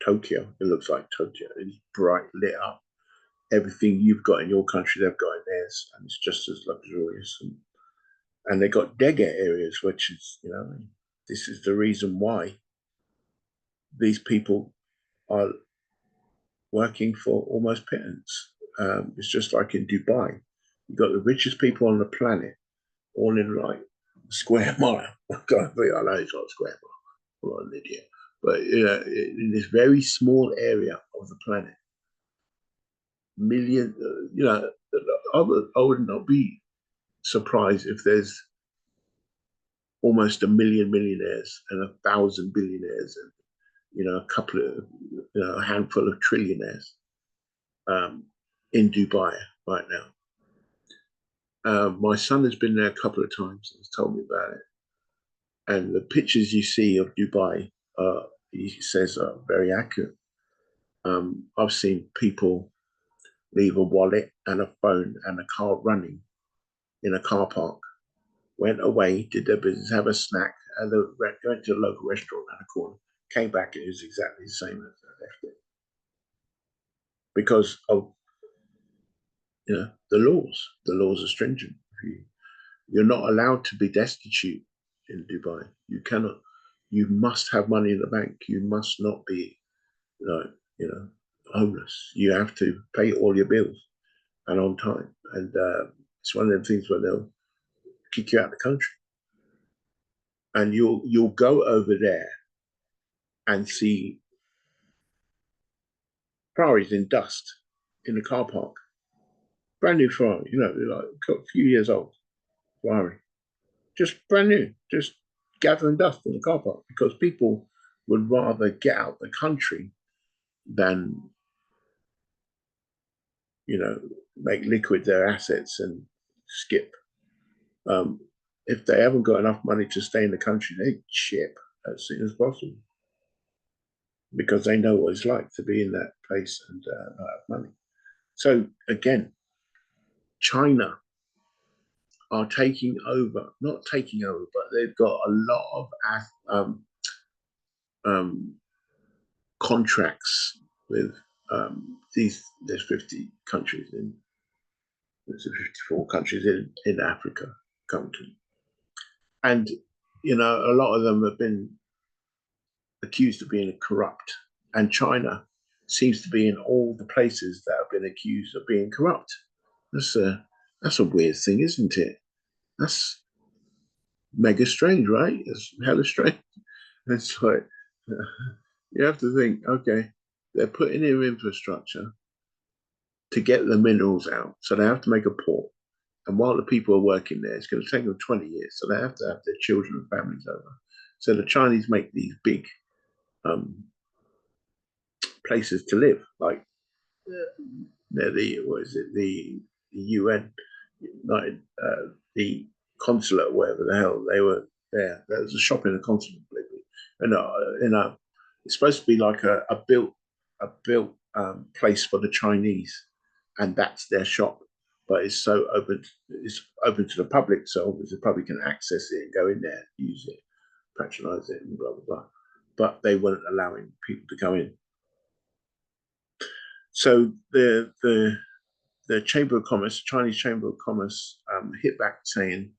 Tokyo, it looks like Tokyo. It's bright lit up. Everything you've got in your country, they've got in theirs, and it's just as luxurious. And they got Dega areas, which is, you know, this is the reason why these people are working for almost pittance. It's just like in Dubai. You've got the richest people on the planet, all in like a square mile. I know it's not a square mile. I'm not an idiot. But you know, in this very small area of the planet, million, you know, I would not be surprised if there's almost 1 million millionaires and 1,000 billionaires and, you know, a couple of, you know, a handful of trillionaires in Dubai right now. My son has been there a couple of times and has told me about it. And the pictures you see of Dubai, he says, are very accurate. I've seen people leave a wallet and a phone and a car running in a car park, went away, did their business, have a snack, and went to a local restaurant around the corner, came back, and it was exactly the same as they left it. Because of, you know, the laws. The laws are stringent. You're not allowed to be destitute in Dubai. You cannot. You must have money in the bank. You must not be, you know, homeless. You have to pay all your bills and on time. And it's one of them things where they'll kick you out of the country. And you'll go over there and see Ferraris in dust in the car park. brand new Ferrari, you know, like a few years old Ferrari, just brand new, just gathering dust in the car park because people would rather get out the country than, you know, make liquid their assets and skip. Um, if they haven't got enough money to stay in the country, they ship as soon as possible because they know what it's like to be in that place and not have money. So again, China are taking over, not taking over, but they've got a lot of um, contracts with there's 50 countries there's 54 countries in Africa currently. And, you know, a lot of them have been accused of being corrupt. And China seems to be in all the places that have been accused of being corrupt. That's a weird thing, isn't it? That's mega strange, right? It's hella strange. It's like, you have to think, okay, they're putting in infrastructure to get the minerals out. So they have to make a port. And while the people are working there, it's going to take them 20 years. So they have to have their children and families over. So the Chinese make these big places to live, like near the UN, United, the consulate, whatever the hell they were there. There was a shop in a consulate, and it's supposed to be like a built place for the Chinese, and that's their shop. But it's open to the public, so the public can access it and go in there, use it, patronize it, and blah blah blah. But they weren't allowing people to go in. So the Chamber of Commerce, Chinese Chamber of Commerce, hit back saying,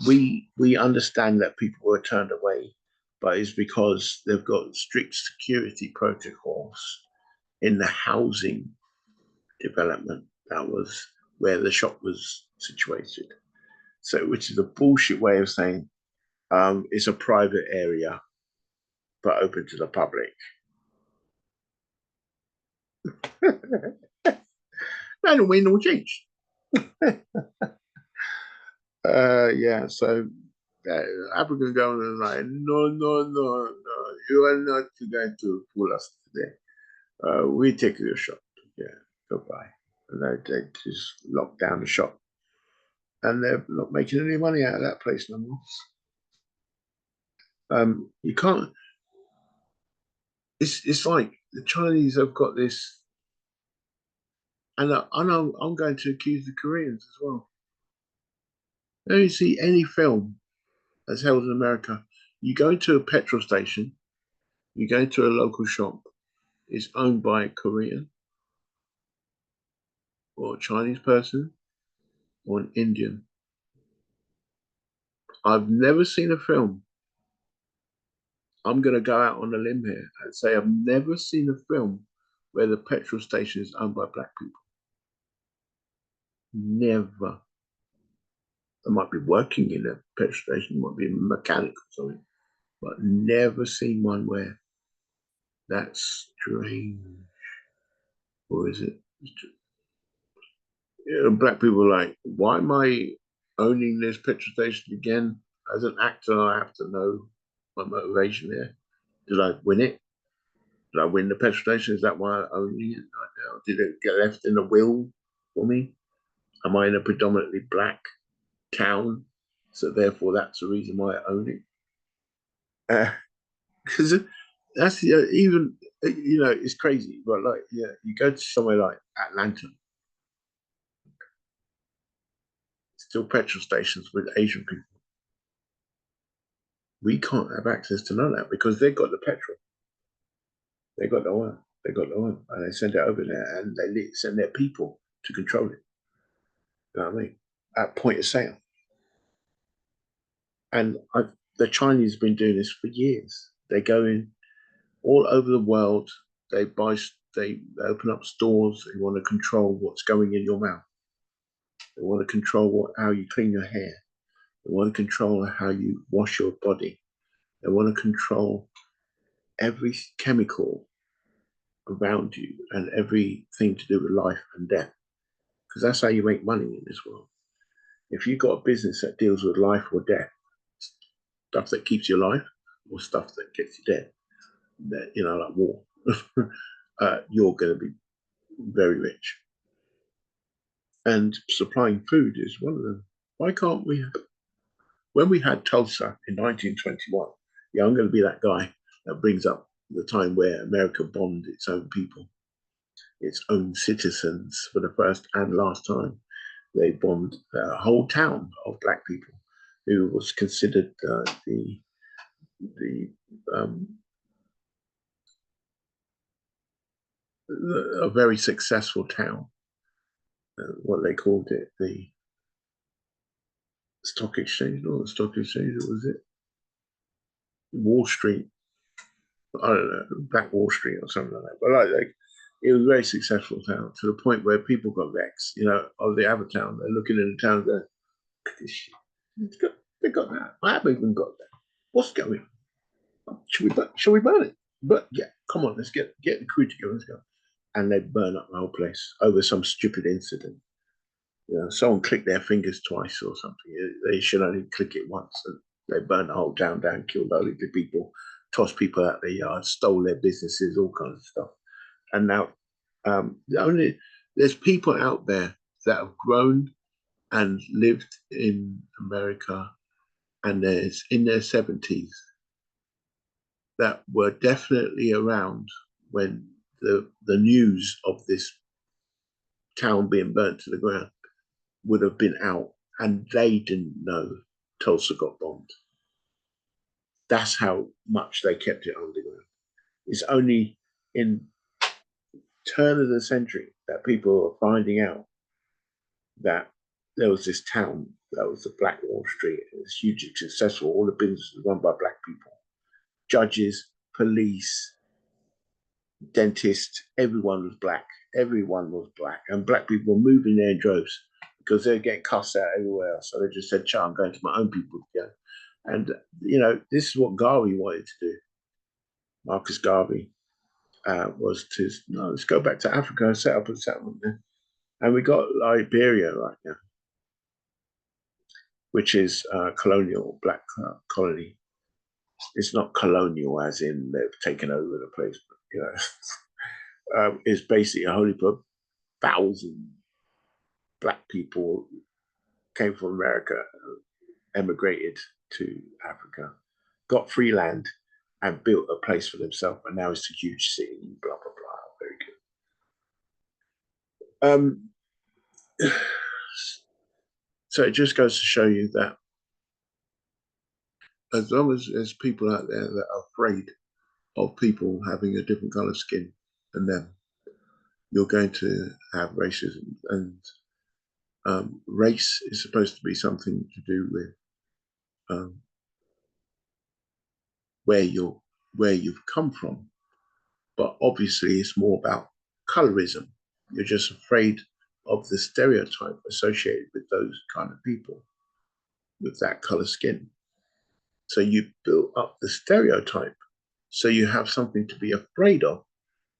we understand that people were turned away, but it's because they've got strict security protocols in the housing development. That was where the shop was situated. So, which is a bullshit way of saying it's a private area, but open to the public. No win, no change. Yeah, so African government is like, no, you are not going to fool us today. We take your shop. Yeah, goodbye. And they just lock down the shop. And they're not making any money out of that place no more. You can't, it's like the Chinese have got this, and I'm going to accuse the Koreans as well. I don't see any film that's held in America. You go to a petrol station, you go to a local shop, it's owned by a Korean or a Chinese person or an Indian. I've never seen a film. I'm going to go out on a limb here and say I've never seen a film where the petrol station is owned by black people. Never. I might be working in a petrol station, might be a mechanic or something, but never seen one where that's strange. Or is it? You know, black people are like, why am I owning this petrol station again? As an actor, I have to know my motivation there. Did I win it? Did I win the petrol station? Is that why I own it? Did it get left in a will for me? Am I in a predominantly black town? So therefore, that's the reason why I own it. Because that's even, you know, it's crazy. But like, yeah, you go to somewhere like Atlanta, still petrol stations with Asian people. We can't have access to none of that because they've got the petrol. They got the oil. They got the oil. And they send it over there and they send their people to control it. You know what I mean? At point of sale. And the Chinese have been doing this for years. They go in all over the world. They open up stores. They want to control what's going in your mouth. They want to control how you clean your hair. They want to control how you wash your body. They want to control every chemical around you and everything to do with life and death. because that's how you make money in this world. If you've got a business that deals with life or death, stuff that keeps you alive or stuff that gets you dead, that, you know, like war, you're going to be very rich. And supplying food is one of them. Why can't we? When we had Tulsa in 1921, yeah, I'm going to be that guy that brings up the time where America bombed its own people, its own citizens for the first and last time. They bombed a whole town of black people who was considered a very successful town. What they called it, the stock exchange, not the stock exchange, what was it? Wall Street. I don't know, Black Wall Street or something like that. But like it was a very successful town to the point where people got vexed. You know, of the other town, they're looking in the town, going, "Look at this shit. They got that. I haven't even got that. What's going on? Should we burn it? But yeah, come on, let's get the crew together. Let's go." And they burn up the whole place over some stupid incident. You know, someone clicked their fingers twice or something. They should only click it once. And they burned the whole town down, killed all the people, tossed people out their yards, stole their businesses, all kinds of stuff. And now there's people out there that have grown and lived in America and there's in their 70s that were definitely around when the news of this town being burnt to the ground would have been out, and they didn't know Tulsa got bombed. That's how much they kept it underground. It's only in turn of the century that people are finding out that there was this town that was the Black Wall Street. It was hugely successful. All the businesses run by black people. Judges, police, dentists, everyone was black. Everyone was black. And black people were moving there in droves because they were getting cussed out everywhere else. So they just said, I'm going to my own people again. And, you know, this is what Garvey wanted to do. Marcus Garvey was to, no, let's go back to Africa and set up a settlement there. And we got Liberia right now, which is a colonial black colony. It's not colonial as in they've taken over the place, but, you know, it's basically a whole heap of 1,000 black people came from America, emigrated to Africa, got free land and built a place for themselves, and now it's a huge city, blah, blah, blah. Very good. So it just goes to show you that as long as there's people out there that are afraid of people having a different color skin than them, you're going to have racism. And race is supposed to be something to do with where you've come from, but obviously it's more about colorism. You're just afraid of the stereotype associated with those kind of people with that color skin. So you build up the stereotype so you have something to be afraid of,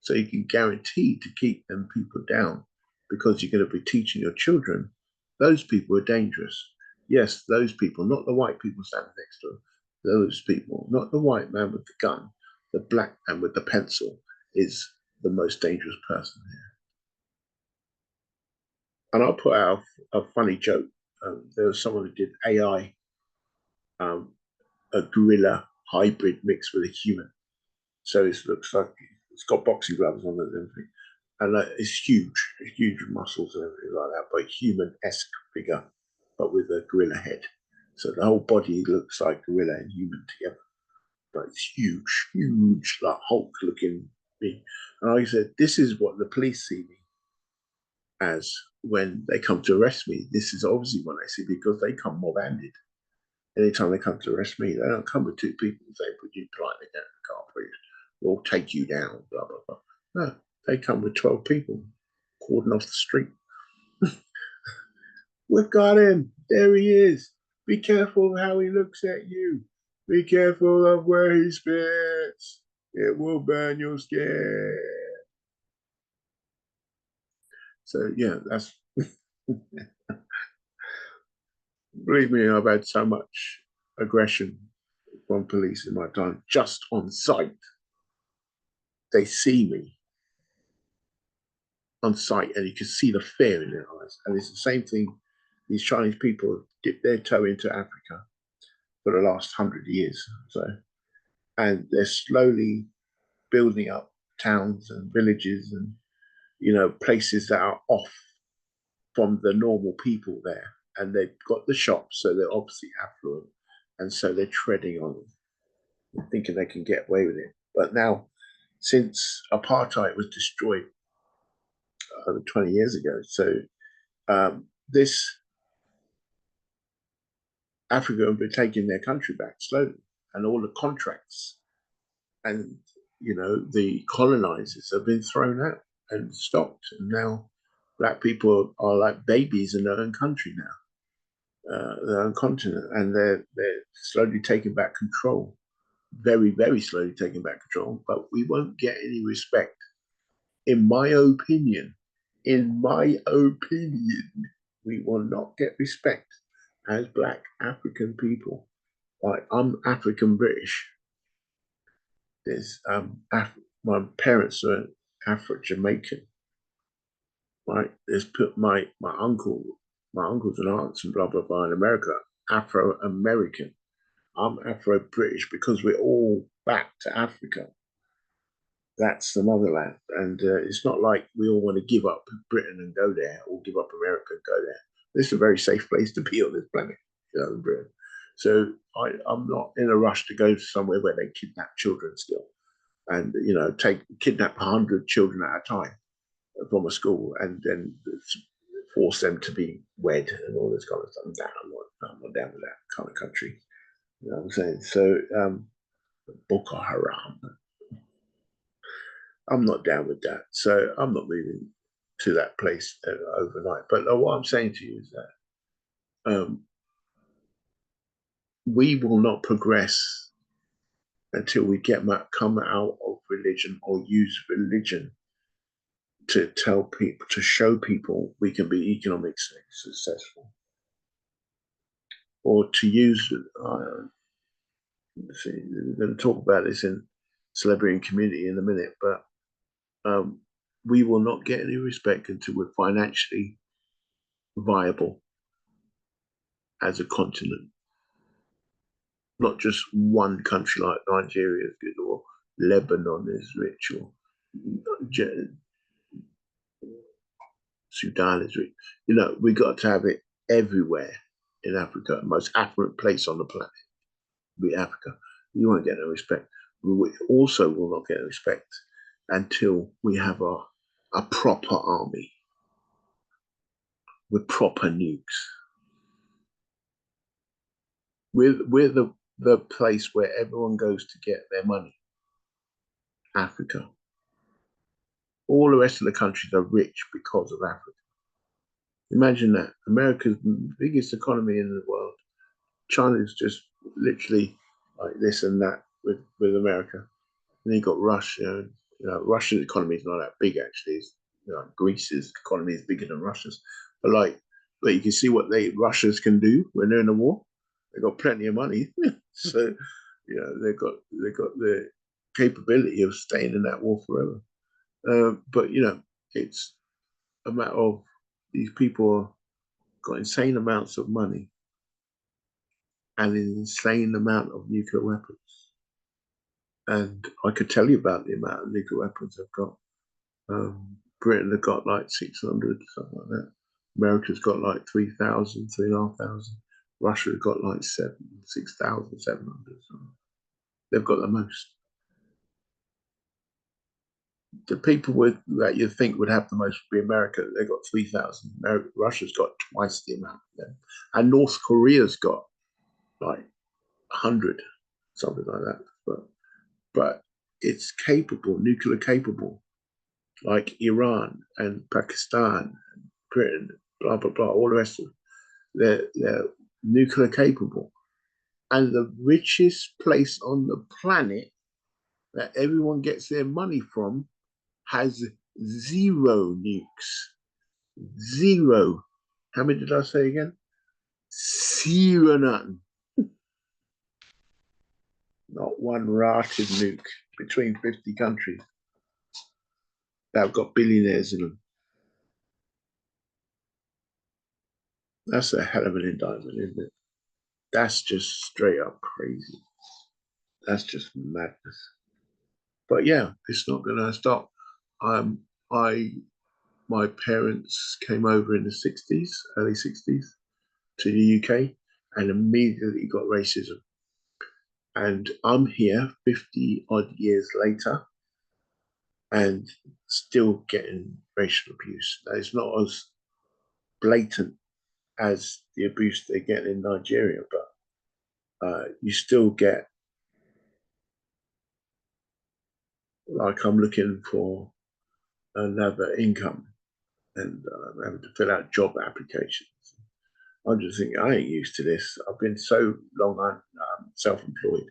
so you can guarantee to keep them people down, because you're going to be teaching your children those people are dangerous. Yes, those people, not the white people standing next to them. Those people, not the white man with the gun, the black man with the pencil is the most dangerous person here. And I'll put out a funny joke. There was someone who did AI, a gorilla hybrid mixed with a human. So it looks like it's got boxing gloves on and everything. And it's huge muscles and everything like that, but human-esque figure, but with a gorilla head. So the whole body looks like gorilla and human together. But it's huge, like Hulk-looking being. And like I said, this is what the police see me as when they come to arrest me. This is obviously what they see, because they come mob-handed. Anytime they come to arrest me, they don't come with two people and say, put you politely down in the car, please. We'll take you down, blah, blah, blah. No, they come with 12 people, cordon off the street. We've got him. There he is. Be careful how he looks at you. Be careful of where he spits. It will burn your skin. So, yeah, that's Believe me, I've had so much aggression from police in my time, just on sight. They see me on sight and you can see the fear in their eyes. And it's the same thing. These Chinese people dip their toe into Africa for the last 100 years. So, and they're slowly building up towns and villages and, you know, places that are off from the normal people there. And they've got the shops, so they're obviously affluent. And so they're treading on them, thinking they can get away with it. But now, since apartheid was destroyed over 20 years ago, so this Africa have been taking their country back slowly, and all the contracts and, you know, the colonizers have been thrown out and stopped. And now black people are like babies in their own country now, their own continent, and they're slowly taking back control, very, very slowly taking back control. But we won't get any respect, in my opinion. In my opinion, we will not get respect as black African people. Like, I'm African British. There's my parents are Afro Jamaican. Right? There's put my uncles and aunts and blah blah blah in America, Afro American. I'm Afro British because we're all back to Africa. That's the motherland, and it's not like we all want to give up Britain and go there, or give up America and go there. This is a very safe place to be on this planet, you know, Britain. So I'm not in a rush to go somewhere where they kidnap children still, and, you know, kidnap 100 children at a time from a school, and then force them to be wed and all this kind of stuff. Nah, I'm not down with that kind of country. You know what I'm saying? So Boko Haram, I'm not down with that. So I'm not moving to that place overnight. But what I'm saying to you is that we will not progress until we come out of religion, or use religion to tell people, to show people we can be economically successful, or to use. We're going to talk about this in celebrity and community in a minute, but we will not get any respect until we're financially viable as a continent. Not just one country like Nigeria is good, or Lebanon is rich, or Sudan is rich. You know, we got to have it everywhere in Africa. The most affluent place on the planet be Africa. You won't get no respect. We also will not get respect until we have a proper army with proper nukes. We're the place where everyone goes to get their money. Africa. All the rest of the countries are rich because of Africa. Imagine that. America's biggest economy in the world. China's just literally like this and that with America. And then you got Russia. You know, Russia's economy is not that big actually. It's, you know, Greece's economy is bigger than Russia's. But you can see what Russians can do when they're in a war. They've got plenty of money. So, you know, they've got the capability of staying in that war forever. But, you know, it's a matter of these people got insane amounts of money and an insane amount of nuclear weapons. And I could tell you about the amount of nuclear weapons they've got. Britain have got like 600, something like that. America's got like 3,000, 3,500. Russia's got like 6,700. They've got the most. The people that you think would have the most would be America. They've got 3,000. Russia's got twice the amount of them. And North Korea's got like 100, something like that. But it's capable, nuclear capable, like Iran and Pakistan and Britain, blah, blah, blah, all the rest of them. They're nuclear capable. And the richest place on the planet that everyone gets their money from has 0 nukes. 0. How many did I say again? Zero nothing. Not one rated nuke between 50 countries that have got billionaires in them. That's a hell of an indictment, isn't it? That's just straight up crazy. That's just madness. But yeah, it's not going to stop. My parents came over in the 60s, early 60s, to the UK and immediately got racism. And I'm here 50 odd years later and still getting racial abuse. That is not as blatant as the abuse they get in Nigeria, but you still get, like, I'm looking for another income and having to fill out job applications. I'm just thinking, I ain't used to this. I've been so long self-employed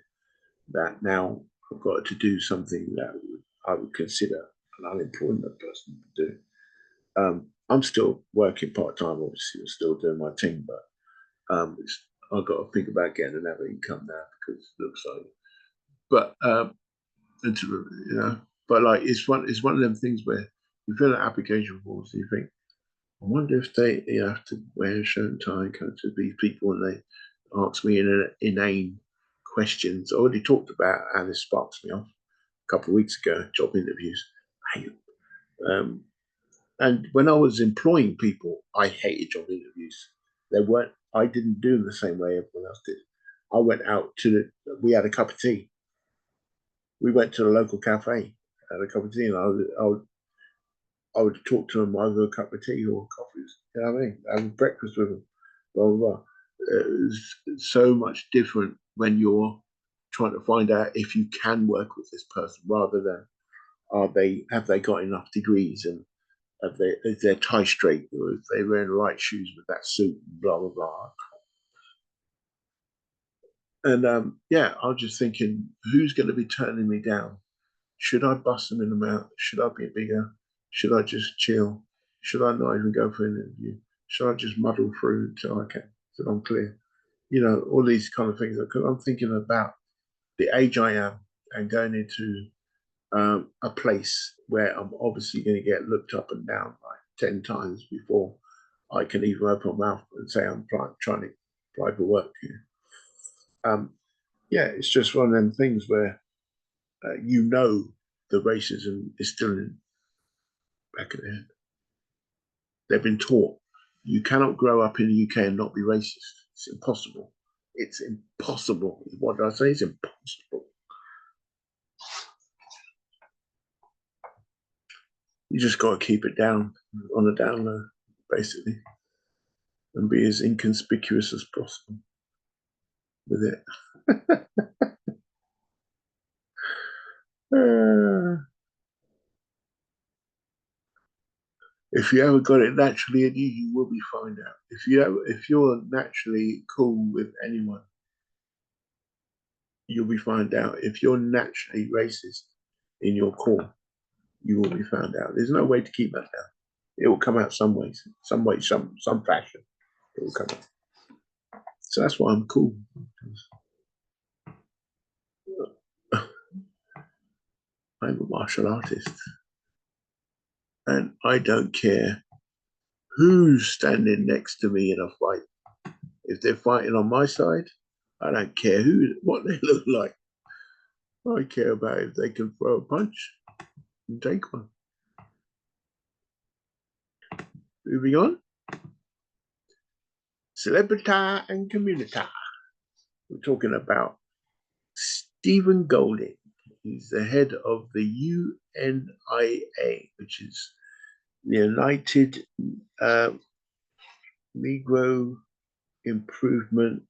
that now I've got to do something that I would consider an unemployment person to do. I'm still working part-time, obviously, I'm still doing my thing, but I've got to think about getting another income now because it looks like. But but like it's one of them things where you fill out application forms and you think, I wonder if they have to wear a shirt and tie and come to these people and they ask me inane questions. I already talked about how this sparks me off a couple of weeks ago, job interviews. And when I was employing people, I hated job interviews. I didn't do them the same way everyone else did. I went out we had a cup of tea. We went to the local cafe, had a cup of tea, and I would talk to them over a cup of tea or coffees. You know what I mean? Have breakfast with them. Blah blah blah. It's so much different when you're trying to find out if you can work with this person, rather than have they got enough degrees and is their tie straight, or if they're wearing the right shoes with that suit, blah blah blah. And yeah, I was just thinking, who's going to be turning me down? Should I bust them in the mouth? Should I be bigger? Should I just chill? Should I not even go for an interview? Should I just muddle through until I'm clear? You know, all these kind of things. Because I'm thinking about the age I am and going into a place where I'm obviously going to get looked up and down like 10 times before I can even open my mouth and say I'm trying to apply for work here. Yeah, it's just one of them things where the racism is still in the back of their head. They've been taught you cannot grow up in the UK and not be racist. It's impossible. It's impossible. What did I say? It's impossible. You just got to keep it down on the down low, basically, and be as inconspicuous as possible with it. If you haven't got it naturally in you, you will be found out. If you're naturally cool with anyone, you'll be found out. If you're naturally racist in your core, you will be found out. There's no way to keep that down. It will come out some fashion. It will come out. So that's why I'm cool. I'm a martial artist. And I don't care who's standing next to me in a fight. If they're fighting on my side, I don't care what they look like. I care about if they can throw a punch and take one. Moving on. Celebrity and community. We're talking about Stephen Golding. He's the head of the UNIA, which is the United Negro Improvement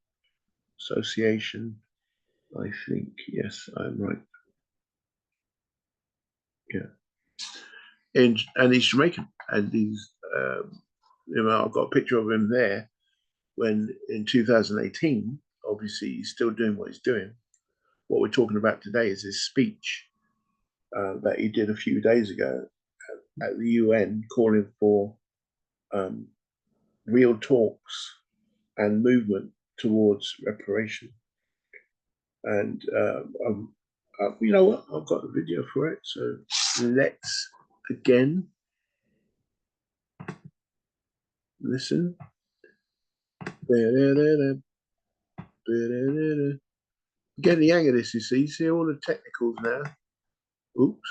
Association. I think, yes, I'm right. Yeah. And he's Jamaican. And he's, I've got a picture of him there when in 2018, obviously he's still doing what he's doing. What we're talking about today is his speech that he did a few days ago at the UN, calling for real talks and movement towards reparation. And you know what? I've got a video for it. So let's again listen. Getting the hang of this, you see. See all the technicals now. Oops,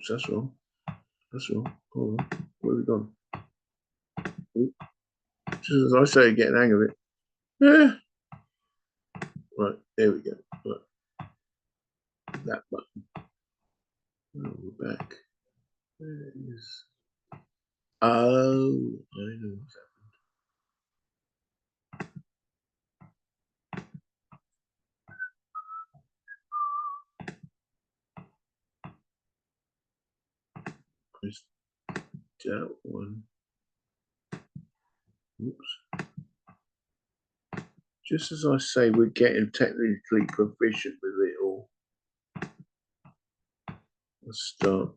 that's wrong. That's wrong. Hold on. Where have we gone? Oops. Just as I say, get the hang of it. Right, there we go. Right. That button. Oh, we're back. There it is. Oh, I know what's happened. Press that one. Oops. Just as I say, we're getting technically proficient with it all. Let's start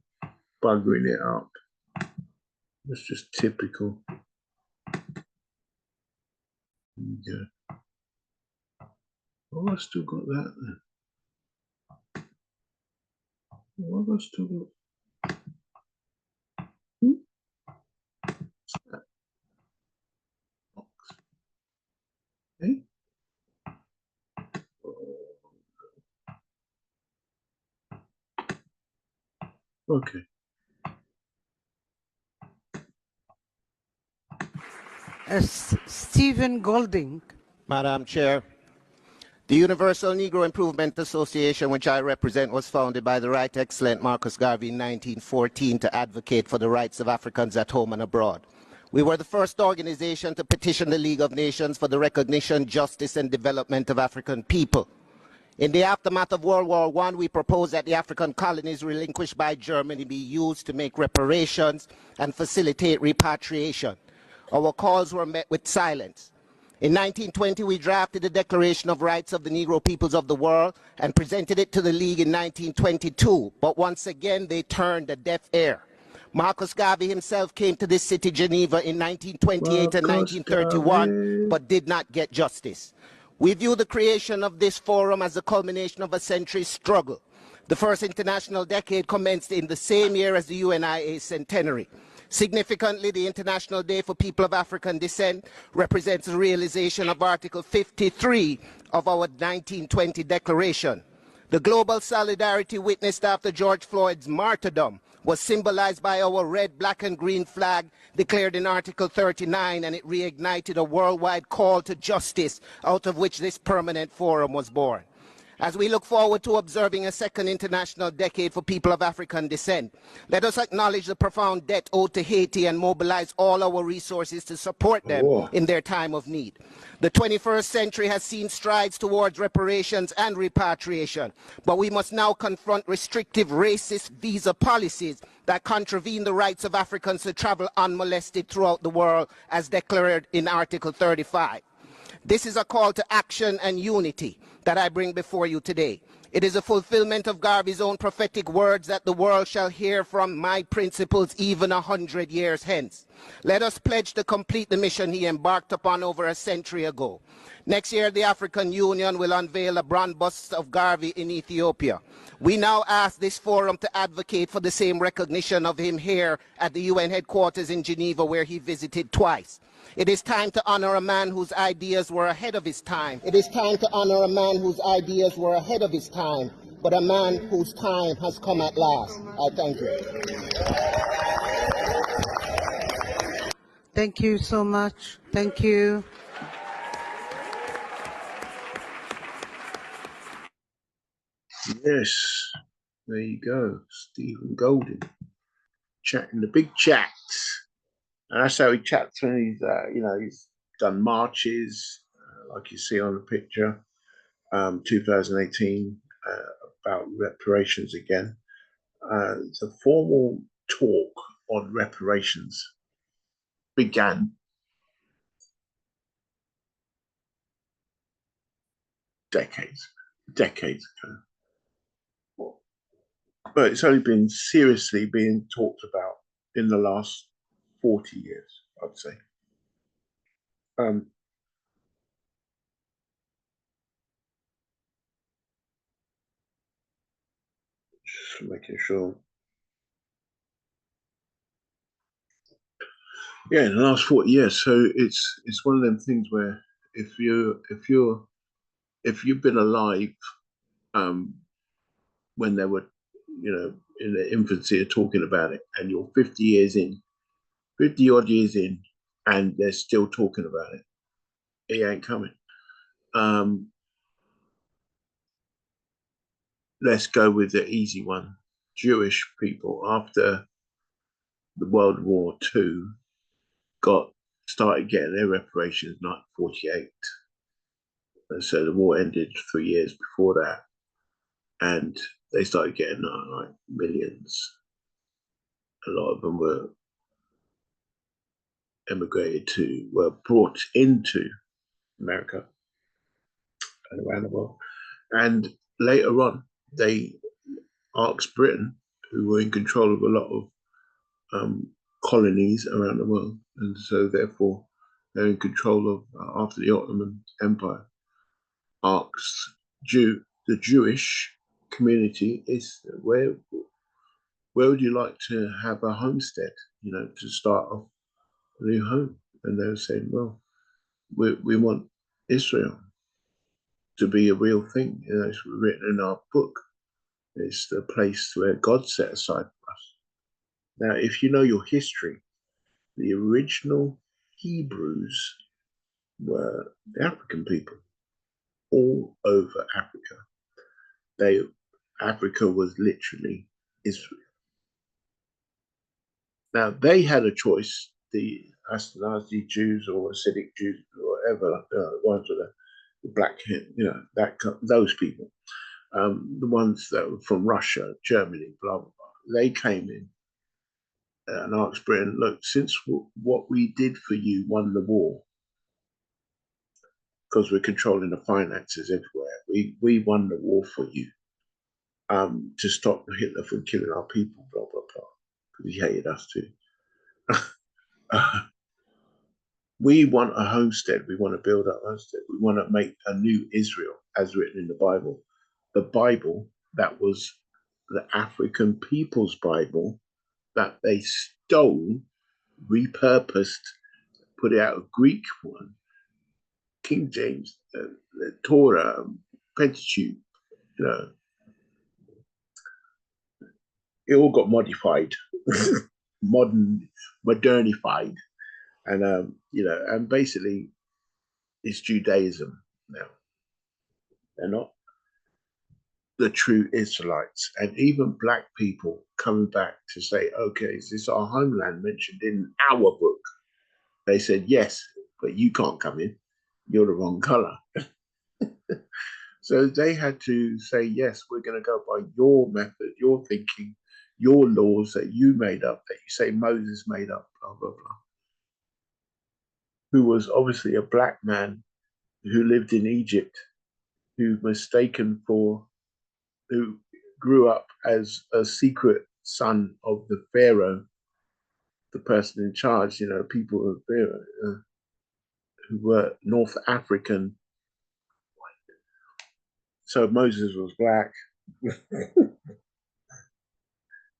buggering it up. That's just typical. Yeah. Oh, I still got that then. Oh, I still got. What's that? Box. Okay. Okay.
Stephen Golding.
Madam Chair, the Universal Negro Improvement Association, which I represent, was founded by the Right Excellent Marcus Garvey in 1914 to advocate for the rights of Africans at home and abroad. We were the first organization to petition the League of Nations for the recognition, justice, and development of African people. In the aftermath of World War I, we proposed that the African colonies relinquished by Germany be used to make reparations and facilitate repatriation. Our calls were met with silence. In 1920, we drafted the Declaration of Rights of the Negro Peoples of the World and presented it to the League in 1922, but once again they turned a deaf ear. Marcus Garvey himself came to this city, Geneva, in 1928 and 1931, but did not get justice. We view the creation of this forum as the culmination of a century's struggle. The first international decade commenced in the same year as the UNIA centenary. Significantly, the International Day for People of African Descent represents the realization of Article 53 of our 1920 Declaration. The global solidarity witnessed after George Floyd's martyrdom was symbolized by our red, black, and green flag declared in Article 39, and it reignited a worldwide call to justice, out of which this permanent forum was born. As we look forward to observing a second international decade for people of African descent, let us acknowledge the profound debt owed to Haiti and mobilize all our resources to support them in their time of need. The 21st century has seen strides towards reparations and repatriation, but we must now confront restrictive racist visa policies that contravene the rights of Africans to travel unmolested throughout the world, as declared in Article 35. This is a call to action and unity that I bring before you today. It is a fulfillment of Garvey's own prophetic words that the world shall hear from my principles even 100 years hence. Let us pledge to complete the mission he embarked upon over a century ago. Next year, the African Union will unveil a bronze bust of Garvey in Ethiopia. We now ask this forum to advocate for the same recognition of him here at the UN headquarters in Geneva, where he visited twice. It is time to honor a man whose ideas were ahead of his time. It is time to honor a man whose ideas were ahead of his time, but a man whose time has come at last. I thank you.
Thank you so much. Thank you.
Yes, there you go, Stephen Golding, chatting the big chats, and that's how he chats when he's, he's done marches, like you see on the picture, 2018, about reparations again. The formal talk on reparations began decades ago. But it's only been seriously being talked about in the last 40 years, I'd say. Um, just making sure. Yeah, in the last 40 years. So it's one of them things where if you've been alive when they were, in their infancy of talking about it, and you're 50 years in, 50 odd years in, and they're still talking about it, it ain't coming. Let's go with the easy one. Jewish people after the World War II started getting their reparations in 1948. And so the war ended 3 years before that. And they started getting like millions. A lot of them were were brought into America and around the world. And later on, they asked Britain, who were in control of a lot of colonies around the world, and so therefore they're in control of, after the Ottoman Empire, asked the Jewish community is where would you like to have a homestead, to start off a new home? And they were saying, well, we want Israel to be a real thing. It's written in our book. It's the place where God set aside for us. Now, if you know your history, the original Hebrews were the African people all over Africa. Africa was literally Israel. Now they had a choice, the Ashkenazi Jews or Hasidic Jews or whatever, ones with the black hair, those people, the ones that were from Russia, Germany, blah, blah, blah. They came in and asked Britain, look, since what we did for you won the war, because we're controlling the finances everywhere, we won the war for you, to stop Hitler from killing our people, blah, blah, blah, because he hated us too. We want a homestead. We want to build a homestead. We want to make a new Israel, as written in the Bible. The Bible that was the African people's Bible that they stole, repurposed, put out a Greek one, King James, the Torah, Pentateuch, it all got modified, modernified, and and basically it's Judaism now. They're not the true Israelites, and even black people coming back to say, okay, is this our homeland mentioned in our book? They said yes, but you can't come in. You're the wrong color. So they had to say, yes, we're going to go by your method, your thinking, your laws that you made up, that you say Moses made up, blah, blah, blah. Who was obviously a black man who lived in Egypt, who grew up as a secret son of the Pharaoh, the person in charge, people of Pharaoh, who were North African. So Moses was black.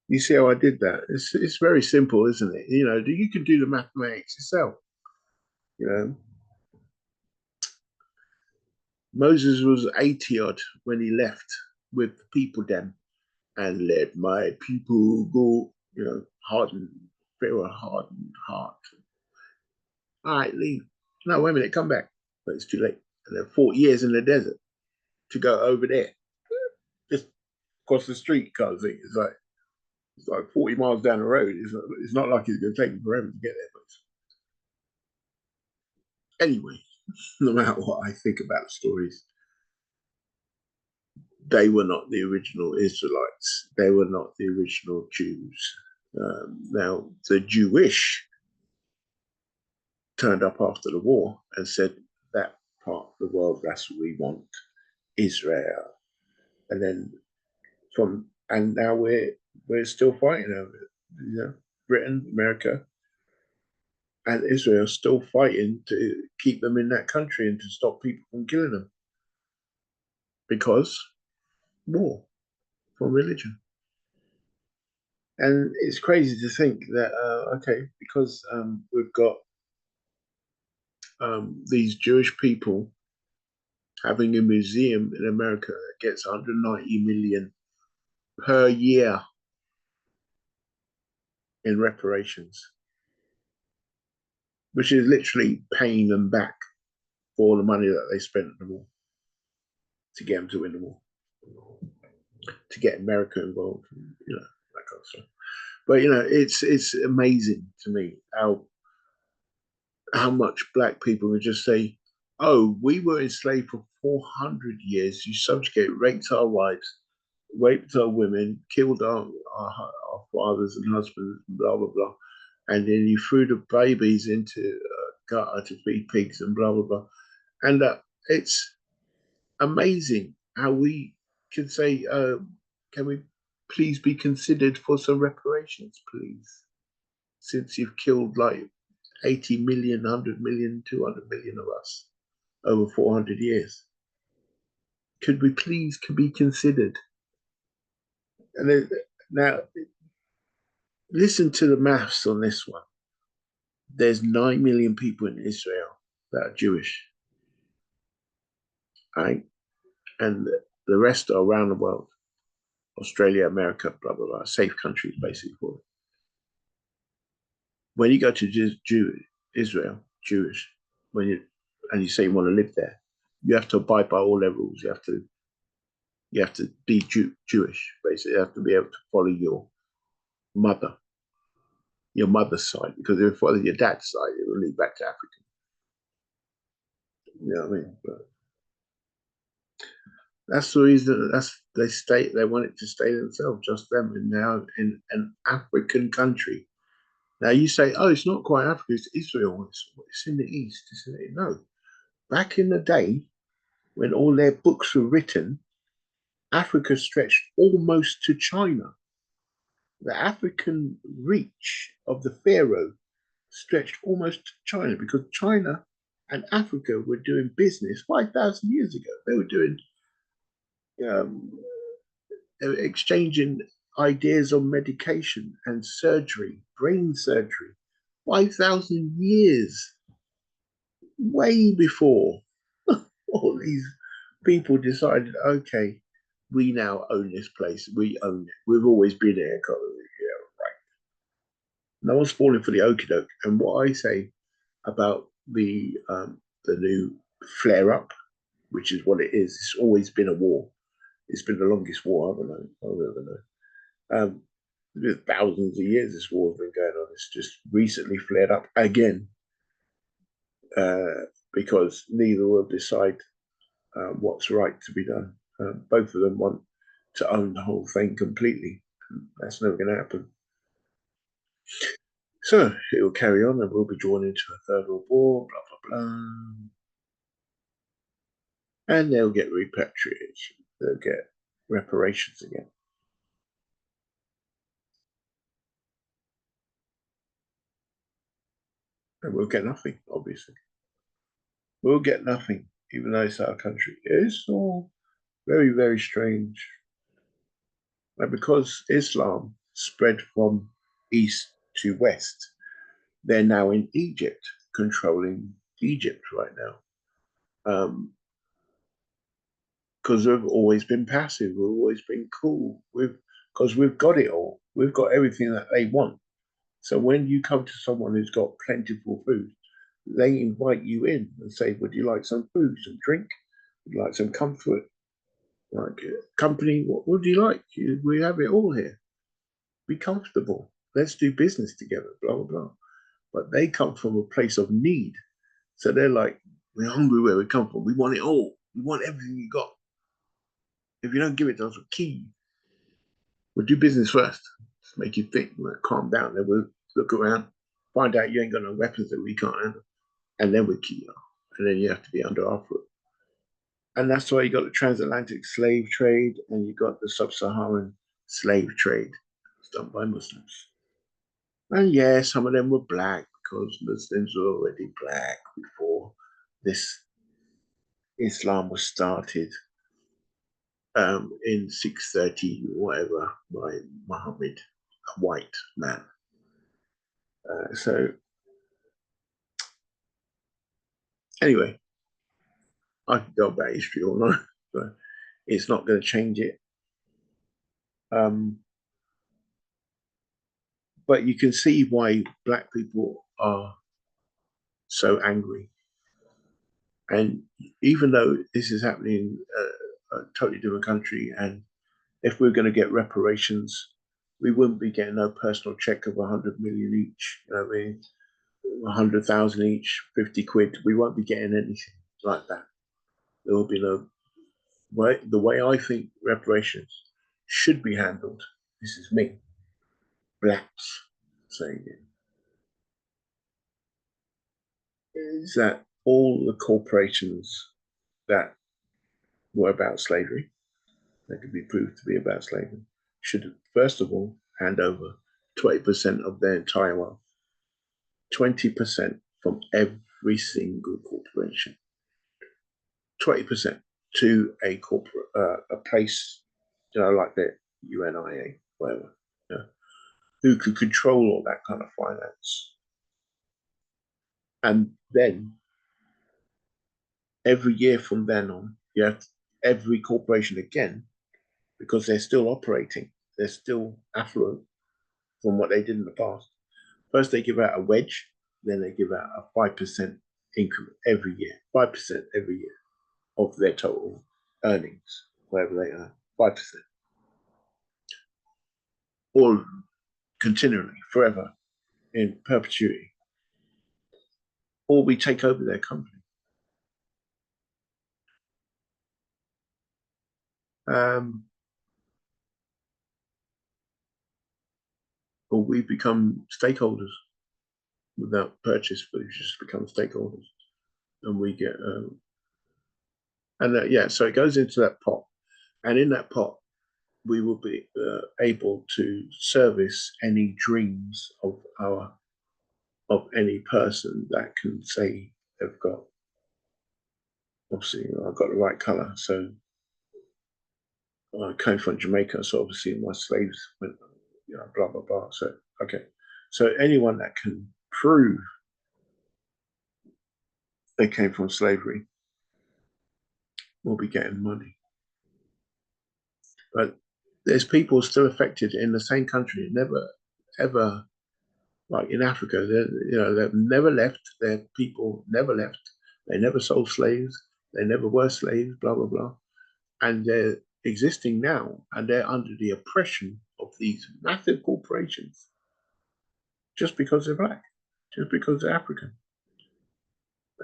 You see how I did that? It's very simple, isn't it? You can do the mathematics yourself. Moses was 80 odd when he left with the people then, and let my people go, hardened, Pharaoh hardened heart. All right, leave. No, wait a minute, come back. But it's too late. And then 40 years in the desert to go over there, just across the street kind of thing. It's like 40 miles down the road. It's not like it's going to take you forever to get there. But anyway, no matter what I think about the stories, they were not the original Israelites. They were not the original Jews. Now, the Jewish turned up after the war and said that part of the world, that's what we want, Israel. And then now we're still fighting over it. Britain, America, and Israel's still fighting to keep them in that country and to stop people from killing them because war for religion. And it's crazy to think that okay, because we've got these Jewish people having a museum in America that gets 190 million per year in reparations, which is literally paying them back for all the money that they spent on the war to get them to win the war, to get America involved, you know, that kind of stuff. But you know, it's amazing to me how much black people would just say, "Oh, we were enslaved for 400 years. You subjugate, raped our wives, raped our women, killed our fathers and husbands, blah blah blah, and then you threw the babies into gutter to feed pigs and blah blah blah." And it's amazing how we can say, "Can we please be considered for some reparations, please? Since you've killed like 80 million, 100 million, 200 million of us over 400 years. Could we please be considered?" And then, now, listen to the maths on this one. There's 9 million people in Israel that are Jewish, right? And the rest are around the world. Australia, America, blah, blah, blah, safe countries, basically, for it. When you go to Israel, Jewish, and you say you want to live there, you have to abide by all their rules. You have to be Jewish, basically. You have to be able to follow your mother's side, because if you follow your dad's side, it will lead back to Africa. You know what I mean? But that's the reason. They want it to stay themselves, just them, and now in an African country. Now you say, "Oh, it's not quite Africa; it's Israel. It's in the east." No, back in the day, when all their books were written, Africa stretched almost to China. The African reach of the pharaoh stretched almost to China, because China and Africa were doing business 5,000 years ago. They were doing they were exchanging ideas on medication and surgery, brain surgery, 5,000 years, way before all these people decided, okay, we now own this place. We own it. We've always been here. Yeah, right. No one's falling for the okie doke. And what I say about the new flare up, which is what it is, it's always been a war. It's been the longest war I've ever known. Thousands of years this war has been going on. It's just recently flared up again, because neither will decide what's right to be done. Both of them want to own the whole thing completely. That's never going to happen. So it will carry on, and we'll be drawn into a third world war, blah, blah, blah. And they'll get repatriation. They'll get reparations again. And we'll get nothing, obviously. We'll get nothing, even though it's our country. It's all very, very strange. And because Islam spread from east to west, they're now in Egypt, controlling Egypt right now. Because we've always been passive, we've always been cool. Because we've got it all. We've got everything that they want. So when you come to someone who's got plentiful food, they invite you in and say, "Would you like some food, some drink? Would you like some comfort? Like company? What do you like? We have it all here. Be comfortable. Let's do business together, blah, blah, blah." But they come from a place of need. So they're like, "We're hungry where we come from. We want it all. We want everything you got. If you don't give it to us, we'll kill you. We'll do business first. Just make you think, calm down. Then we'll look around, find out you ain't got no weapons that we can't handle, and then we'll kill you. And then you have to be under our foot." And that's why you got the transatlantic slave trade, and you got the sub-Saharan slave trade. It's done by Muslims. And yeah, some of them were black, because Muslims were already black before this Islam was started in 630 whatever by Muhammad, a white man. So anyway, I could go about history all night, but it's not going to change it. But you can see why black people are so angry. And even though this is happening in a totally different country, and if we're going to get reparations, we wouldn't be getting no personal check of 100 million each. You know what I mean? 100,000 each, 50 quid. We won't be getting anything like that. There will be no way. The way I think reparations should be handled, this is me, blacks saying it, is that all the corporations that were about slavery, that could be proved to be about slavery, should first of all hand over 20% of their entire wealth, 20% from every single corporation, 20% to a corporate, a place, you know, like the UNIA, whatever, you know, who could control all that kind of finance. And then every year from then on, you have every corporation again, because they're still operating, they're still affluent from what they did in the past. First, they give out a wedge, then they give out a 5% increment every year, 5% every year of their total earnings, whatever they earn, 5%. Or continually, forever, in perpetuity. Or we take over their company. Or we become stakeholders without purchase, but we just become stakeholders. And we get, yeah, so it goes into that pot. And in that pot, we will be able to service any dreams of any person that can say they've got, obviously, you know, I've got the right color. So I came from Jamaica, so obviously my slaves went, you know, blah, blah, blah. So, okay. So anyone that can prove they came from slavery will be getting money. But there's people still affected in the same country, never, ever, like in Africa, you know, they've never left, their people never left, they never sold slaves, they never were slaves, blah, blah, blah. And they're existing now, and they're under the oppression of these massive corporations just because they're black, just because they're African.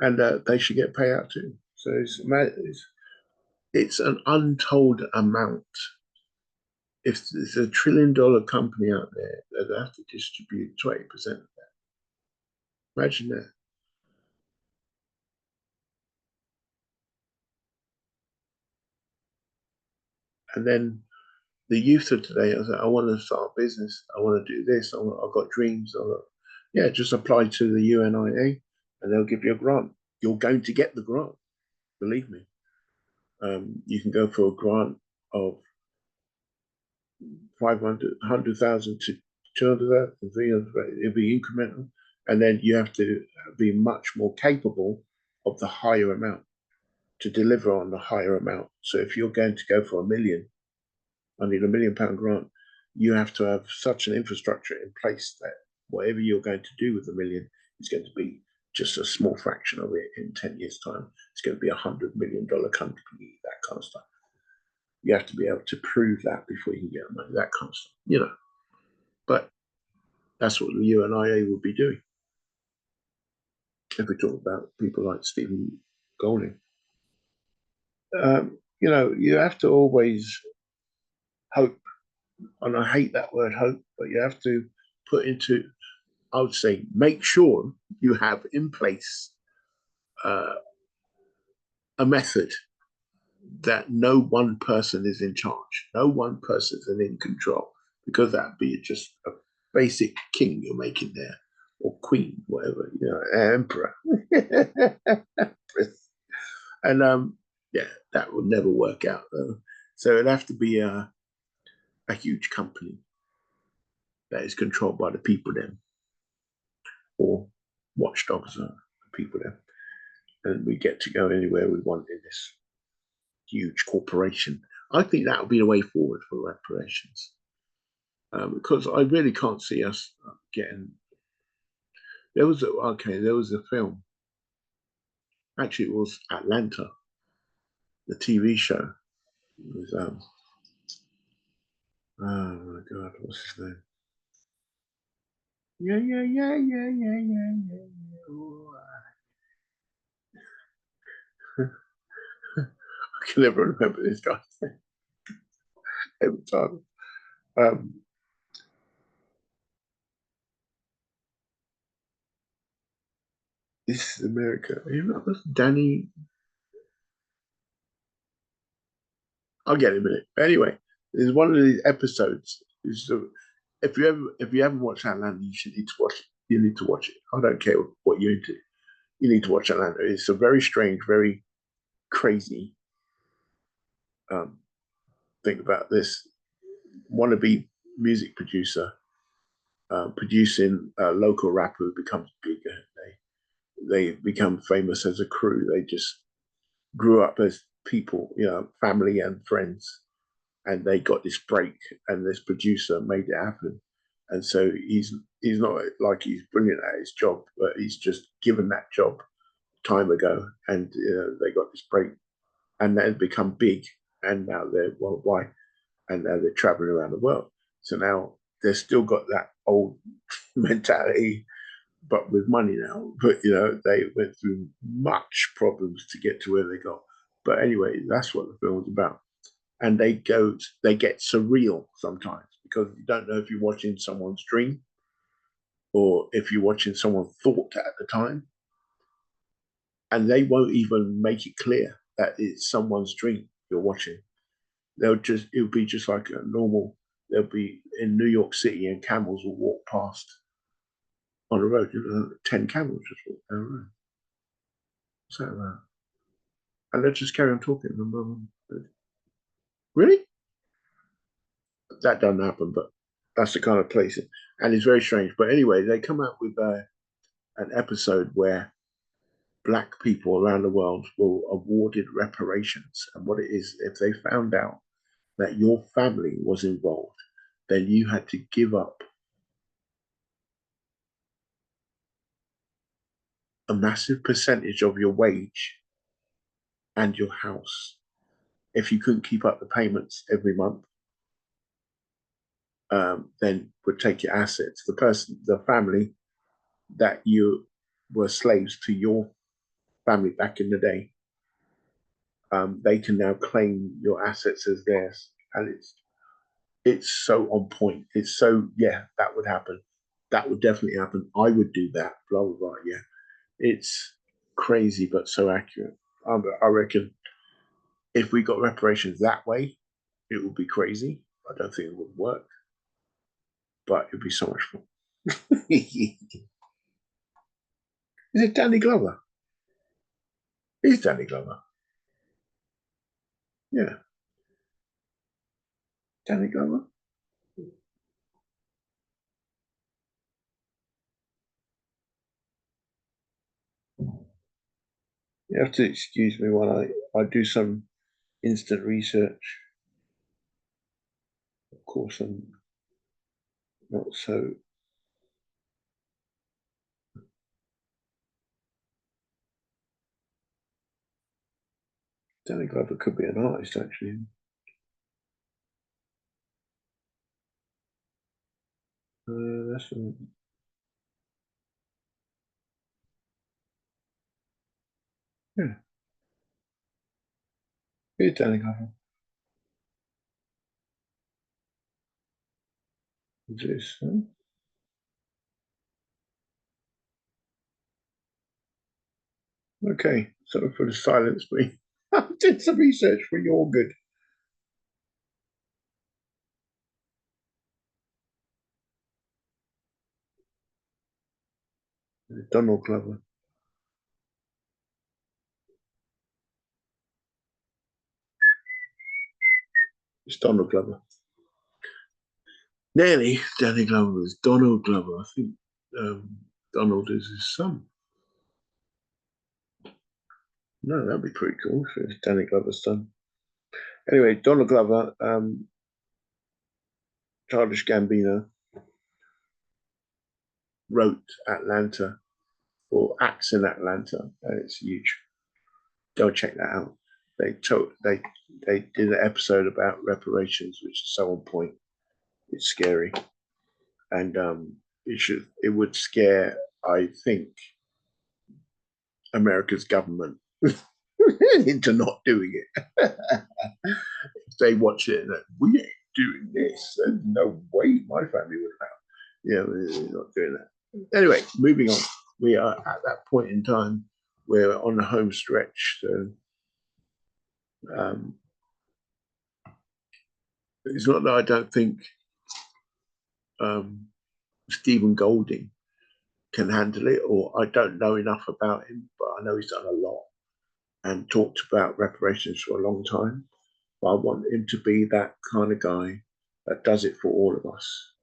And they should get payout too. So it's an untold amount. If there's $1 trillion company out there that have to distribute 20% of that, imagine that. And then the youth of today, I want to start a business, I want to do this, I've got dreams. Yeah, just apply to the UNIA and they'll give you a grant. You're going to get the grant, believe me. You can go for a grant of 100,000 to 200,000, 300,000, it'll be incremental. And then you have to be much more capable of the higher amount to deliver on the higher amount. So if you're going to go for $1 million, I need £1 million grant, you have to have such an infrastructure in place that whatever you're going to do with $1 million is going to be just a small fraction of it in 10 years' time. It's going to be $100 million company, that kind of stuff. You have to be able to prove that before you can get money, that kind of stuff, you know. But that's what the UNIA will be doing. If we talk about people like Stephen Golding. You know, you have to always hope, and I hate that word hope, but you have to put into, I would say, make sure you have in place a method that no one person is in charge, no one person is in control, because that'd be just a basic king you're making there. or queen, whatever, you know, emperor. And yeah, that would never work out though. So it'd have to be a huge company that is controlled by the people then, or watchdogs are the people then, and we get to go anywhere we want in this huge corporation. I think that would be the way forward for reparations, because I really can't see us getting. There was a film. Actually, it was Atlanta, the TV show. It was oh my God, what's his name? Yeah. I can never remember this guy's name every time. This is America. You know, Danny. I'll get him in it. Anyway, there's one of these episodes. If you haven't watched Atlanta, you should need to watch it. You need to watch it. I don't care what you're into. You need to watch Atlanta. It's a very strange, very crazy thing about this wannabe music producer producing a local rapper who becomes bigger. They become famous as a crew. They just grew up as people, you know, family and friends, and they got this break, and this producer made it happen. And so he's not like he's brilliant at his job, but he's just given that job time ago, and they got this break, and they've become big, and now they're worldwide, and now they're traveling around the world. So now they've still got that old mentality, but with money now. But you know, they went through much problems to get to where they got. But anyway, that's what the film's about. And they get surreal sometimes, because you don't know if you're watching someone's dream or if you're watching someone's thought at the time. And they won't even make it clear that it's someone's dream you're watching. It'll be just like a normal, they'll be in New York City and camels will walk past on the road. 10 camels just walk down the road. What's that about? And let's just carry on talking. Really? That doesn't happen, but that's the kind of place. And it's very strange. But anyway, they come out with an episode where Black people around the world were awarded reparations. And what it is, if they found out that your family was involved, then you had to give up a massive percentage of your wage and your house if you couldn't keep up the payments every month. Then would take your assets. The family that you were slaves to your family back in the day, they can now claim your assets as theirs, and it's so on point. It's so, yeah, that would happen. That would definitely happen. I would do that. Blah blah blah. Yeah, it's crazy but so accurate. I reckon if we got reparations that way, it would be crazy. I don't think it would work, but it'd be so much fun. Is it Danny Glover? He's Danny Glover. Yeah. Danny Glover. You have to excuse me while I do some instant research. Of course, I'm not so. Danny Glover could be an artist, actually. That's yeah. Here's Danny Glover. This. Okay, sorry for the silence, but I did some research for your good. Donald Glover. It's Donald Glover. Nearly Danny Glover is Donald Glover. I think Donald is his son. No, that'd be pretty cool if it's Danny Glover's son. Anyway, Donald Glover, Childish Gambino, wrote Atlanta or acts in Atlanta, and it's huge. Go check that out. They did an episode about reparations, which is so on point. It's scary, and it would scare, I think, America's government into not doing it. If they watch it and like, we ain't doing this, there's no way my family would have. Yeah, we're not doing that. Anyway, moving on. We are at that point in time. We're on the home stretch, so it's not that I don't think Stephen Golding can handle it, or I don't know enough about him, but I know he's done a lot and talked about reparations for a long time. But I want him to be that kind of guy that does it for all of us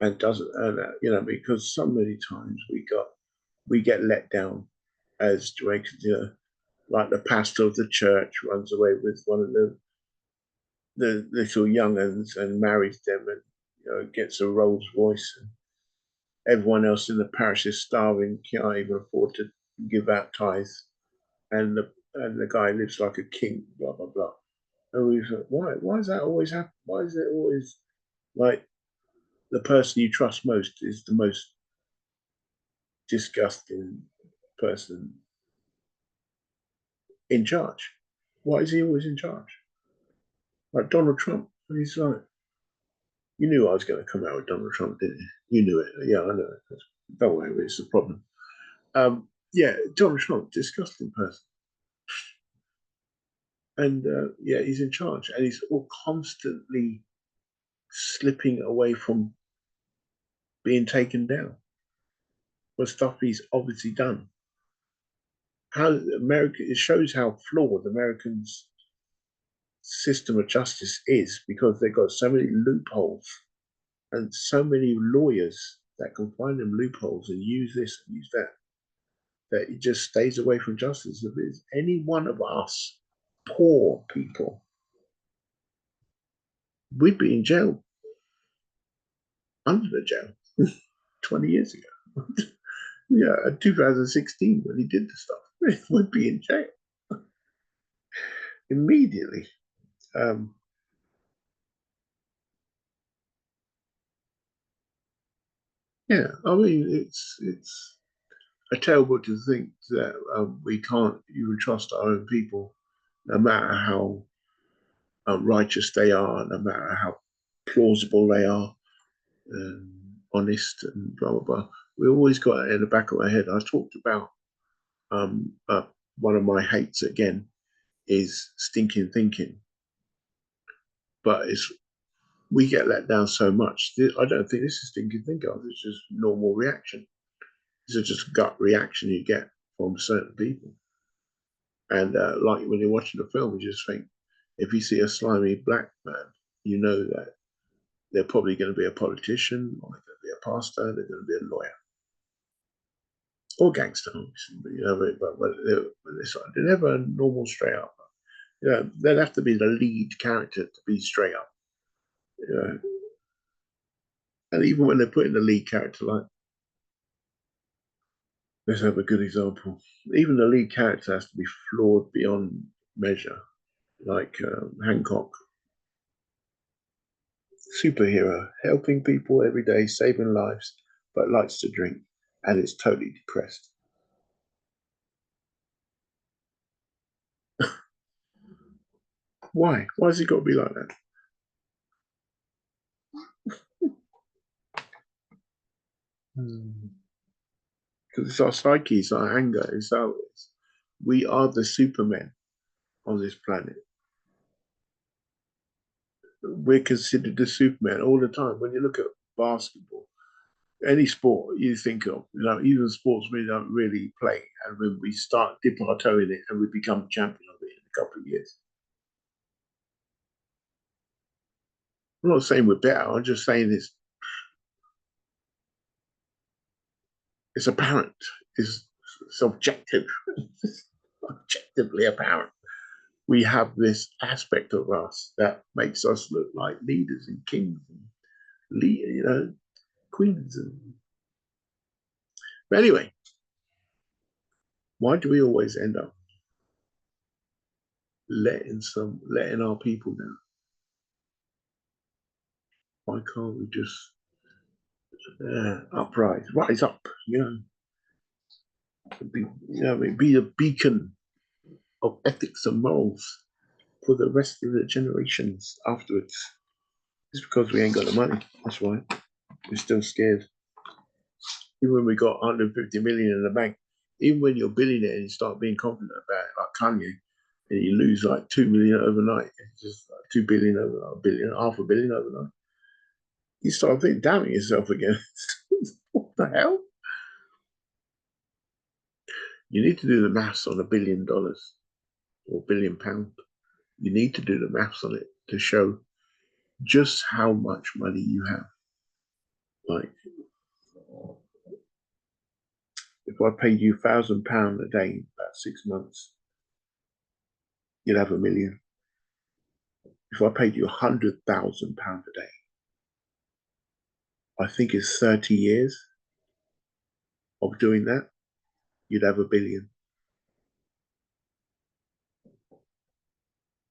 and doesn't, because so many times we get let down as Jamaicans, like the pastor of the church runs away with one of the little young uns and marries them, and gets a Rolls Royce, and everyone else in the parish is starving, can't even afford to give out tithes, and the guy lives like a king, blah blah blah. And we thought, why does that always happen? Why is it always like the person you trust most is the most disgusting person in charge? Why is he always in charge? Like Donald Trump, he's like, you knew I was going to come out with Donald Trump, didn't you? You knew it. Yeah, I know it. Don't worry, it's a problem. Yeah, Donald Trump, disgusting person. And yeah, he's in charge, and he's all constantly slipping away from being taken down for stuff he's obviously done. How America, it shows how flawed Americans' system of justice is, because they've got so many loopholes and so many lawyers that can find them loopholes and use this and use that, that it just stays away from justice. If it's any one of us poor people, we'd be in jail, under the jail, 20 years ago. Yeah, 2016 when he did the stuff, we'd be in jail immediately. Yeah, I mean, it's terrible to think that we can't even trust our own people, no matter how righteous they are, no matter how plausible they are, and honest, and blah blah blah. We always got it in the back of our head. I talked about one of my hates again is stinking thinking, but we get let down so much. I don't think this is stinking thinking. It's just normal reaction. This is just gut reaction you get from certain people. And like when you're watching a film, you just think, if you see a slimy black man, you know that they're probably going to be a politician, or they're going to be a pastor, they're going to be a lawyer, or gangster, but they're never a normal straight up. They'd have to be the lead character to be straight up. And even when they're putting the lead character, like, let's have a good example. Even the lead character has to be flawed beyond measure, like Hancock. Superhero, helping people every day, saving lives, but likes to drink and is totally depressed. Why? Why has it got to be like that? Because it's our psyche, it's our anger, we are the supermen on this planet. We're considered the superman all the time. When you look at basketball, any sport you think of, you know, even sports we don't really play, and when we start dip our toe in it and we become champion of it in a couple of years. I'm not saying we're better. I'm just saying it's apparent. It's subjective. It's objectively apparent. We have this aspect of us that makes us look like leaders and kings and you know, queens. But anyway, why do we always end up letting our people down? Why can't we just rise up? You know, be a beacon of ethics and morals for the rest of the generations afterwards. It's because we ain't got the money. That's why we're still scared. Even when we got 150 million in the bank, even when you're a billionaire and you start being confident about it, like Kanye, and you lose like 2 million overnight, it's just like 2 billion over a billion, half a billion overnight, you start thinking, damning yourself again. What the hell? You need to do the maths on $1 billion or £1 billion. You need to do the maths on it to show just how much money you have. Like, if I paid you £1,000 a day, about 6 months, you'd have $1 million. If I paid you £100,000 a day, I think it's 30 years of doing that, you'd have $1 billion.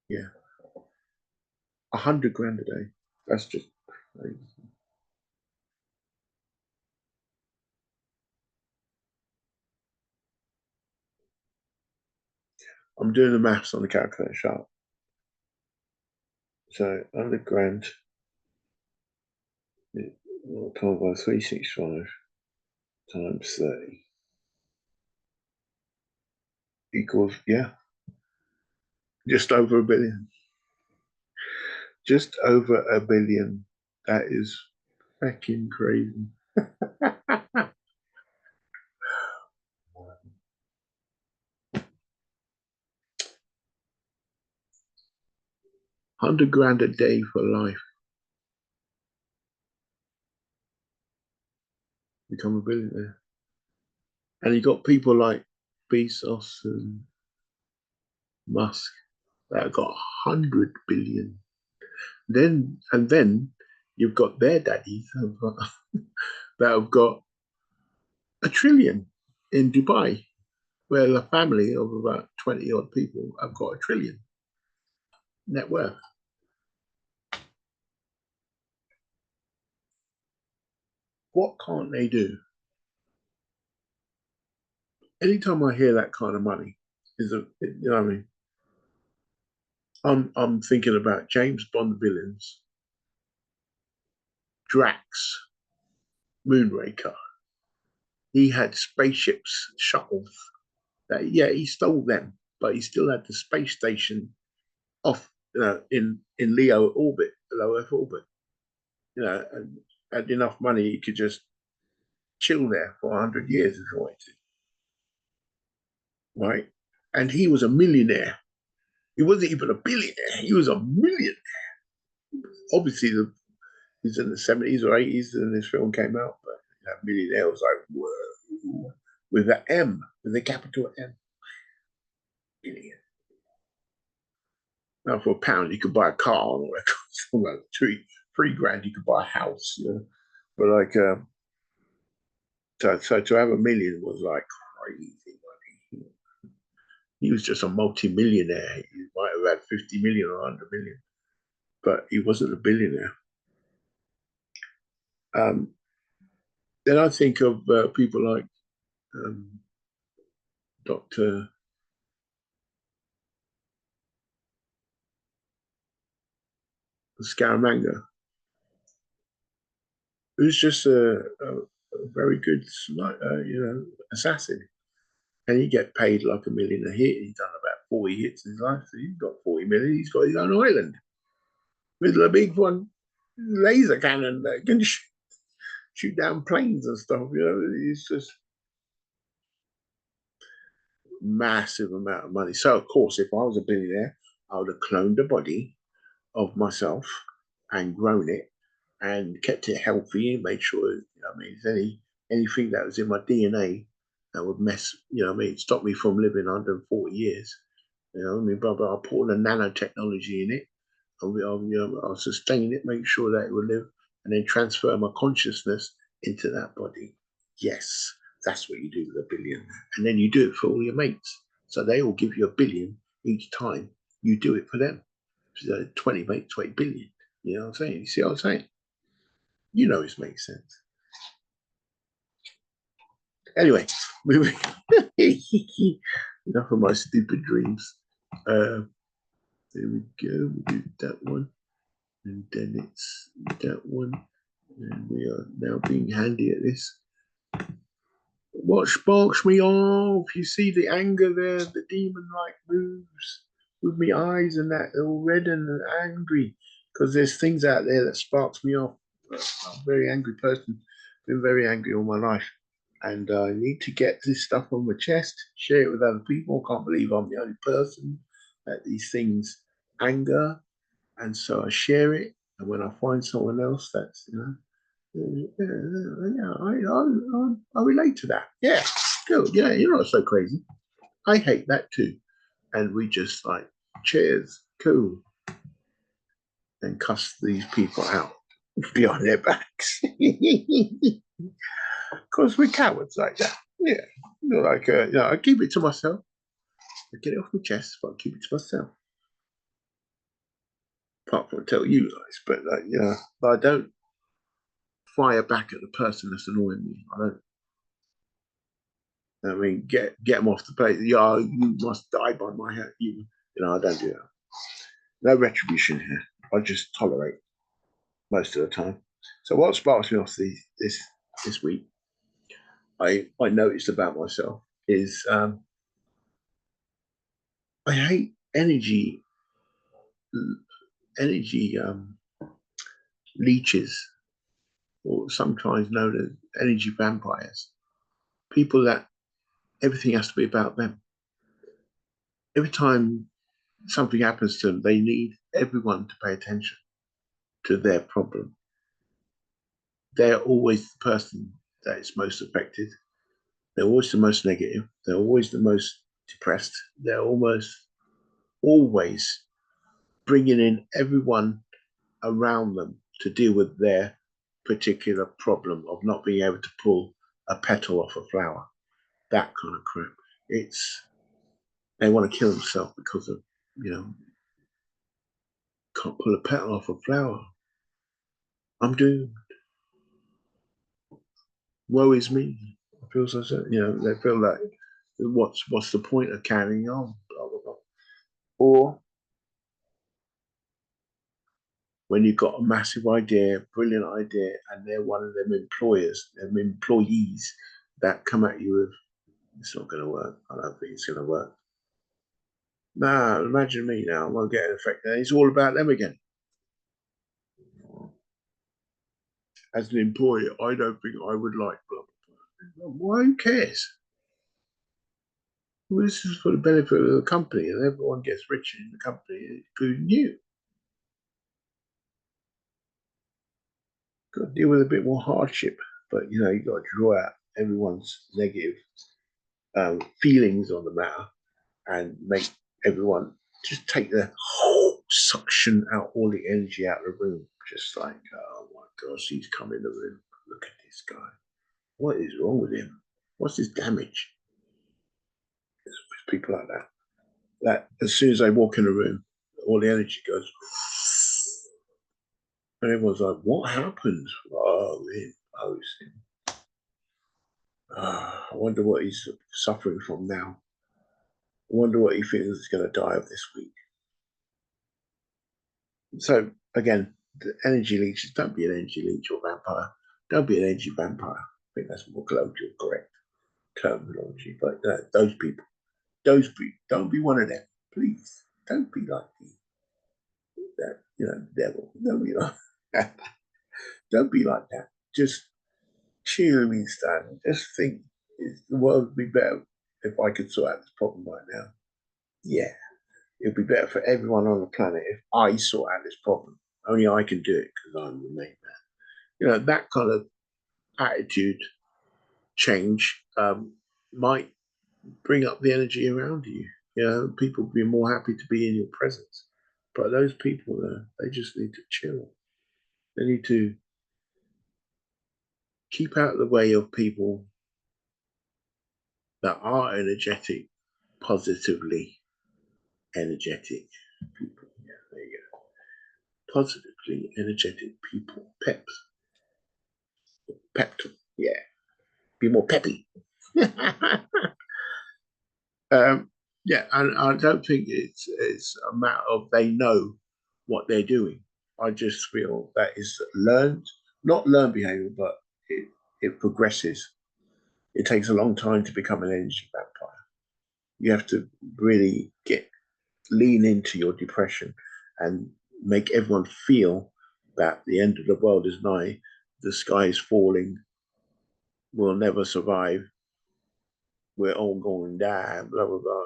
Yeah. 100 grand a day. That's just crazy. I'm doing the maths on the calculator sharp. So 100 grand multiplied by 365 times 30 equals, yeah, just over $1 billion. Just over $1 billion. That is fucking crazy. $100 grand a day for life. Become a billionaire. And you got people like Bezos and Musk that have got 100 billion. Then you've got their daddies that have got 1 trillion in Dubai, where a family of about 20 odd people have got 1 trillion net worth. What can't they do? Anytime I hear that kind of money, you know what I mean? I'm thinking about James Bond villains, Drax, Moonraker. He had spaceships, shuttles. That, yeah, he stole them, but he still had the space station off, in Leo orbit, low Earth orbit. You know, and had enough money, he could just chill there for 100 years if he wanted to. Right? And he was a millionaire. He wasn't even a billionaire. He was a millionaire. Obviously, he's in the 70s or 80s when this film came out, but that millionaire was like, whoa, with an M, with a capital M. Billion. Now, for £1, you could buy a car, or like 3 grand, you could buy a house, you know. But like, so to have $1 million was like crazy money. He was just a multi-millionaire. He might have had 50 million or 100 million, but he wasn't a billionaire. Then I think of people like Dr. Scaramanga, who's just a very good, assassin. And he get paid like $1 million a hit. He's done about 40 hits in his life, so he's got 40 million. He's got his own island with a big one, laser cannon that can shoot. shoot down planes and stuff. You know, it's just massive amount of money. So of course, if I was a billionaire, I would have cloned a body of myself and grown it and kept it healthy and made sure, you know, I mean, anything that was in my DNA that would mess, you know, I mean, stop me from living 140 years. You know, I mean, but I'll put all the nanotechnology in it. I'll sustain it, make sure that it will live, and then transfer my consciousness into that body. Yes, that's what you do with $1 billion. And then you do it for all your mates. So they all give you $1 billion each time you do it for them. So 20 mates, 20 billion. You know what I'm saying? You see what I'm saying? You know it makes sense. Anyway, moving. Enough of my stupid dreams. There we go. We do that one. And then it's that one. And we are now being handy at this. What sparks me off? You see the anger there, the demon-like moves with me eyes and that, they're all red and angry. Because there's things out there that sparks me off. I'm a very angry person. Been very angry all my life. And I need to get this stuff on my chest, share it with other people. Can't believe I'm the only person that these things anger. And so I share it. And when I find someone else that's, you know, I relate to that. Yeah, good. Yeah, you're not so crazy. I hate that too. And we just like, cheers, cool. And cuss these people out behind their backs. Because we're cowards like that. Yeah. Like, you know, I keep it to myself. I get it off my chest, but I keep it to myself. Apart from tell you guys, but you know, I don't fire back at the person that's annoying me. I don't. I mean, get them off the plate. Yeah, you must die by my hand. You know, I don't do that. No retribution here. I just tolerate most of the time. So what sparks me off this week, I noticed about myself is I hate energy leeches, or sometimes known as energy vampires. People that everything has to be about them. Every time something happens to them, they need everyone to pay attention to their problem. They're always the person that is most affected. They're always the most negative. They're always the most depressed. They're almost always bringing in everyone around them to deal with their particular problem of not being able to pull a petal off a flower. That kind of crap. They want to kill themselves because of, you know, can't pull a petal off a flower. I'm doomed. Woe is me. I feel so sad. You know, they feel like, what's the point of carrying on? Blah, blah, blah. Or when you've got a massive idea, brilliant idea, and they're one of them employees that come at you with, it's not going to work. I don't think it's going to work. Nah, imagine me now. I'm going to get affected. It's all about them again. As an employer, I don't think I would like blah, blah, blah. Why? Who cares? Well, this is for the benefit of the company, and everyone gets richer in the company, including you. Got to deal with a bit more hardship, but you know, you got to draw out everyone's negative feelings on the matter and make everyone just take the whole suction out all the energy out of the room. Just like, oh my gosh, he's come in the room. Look at this guy. What is wrong with him? What's his damage? There's people like that. That as soon as they walk in the room, all the energy goes. And everyone's like, what happened? Oh, we imposed him. I wonder what he's suffering from now. I wonder what he feels is going to die of this week. So, again, the energy leeches, don't be an energy leech or vampire. Don't be an energy vampire. I think that's more colloquial, correct terminology. But those people, don't be one of them. Please, don't be like that, you know, devil. Don't be like that. Don't be like that. Just Chill me, Stan. Just think the world would be better if I could sort out this problem right now. Yeah, it'd be better for everyone on the planet if I sort out this problem. Only I can do it because I'm the main man. You know, that kind of attitude change might bring up the energy around you. You know, people be more happy to be in your presence. But those people there, they just need to chill. They need to keep out of the way of people that are energetic, positively energetic people. Yeah, there you go. Positively energetic people. Peps. Pep. Yeah. Be more peppy. Yeah, and I don't think it's a matter of they know what they're doing. I just feel that is learned, not learned behavior, but it progresses. It takes a long time to become an energy vampire. You have to really lean into your depression and make everyone feel that the end of the world is nigh, the sky is falling, we'll never survive, we're all going to die, blah, blah, blah.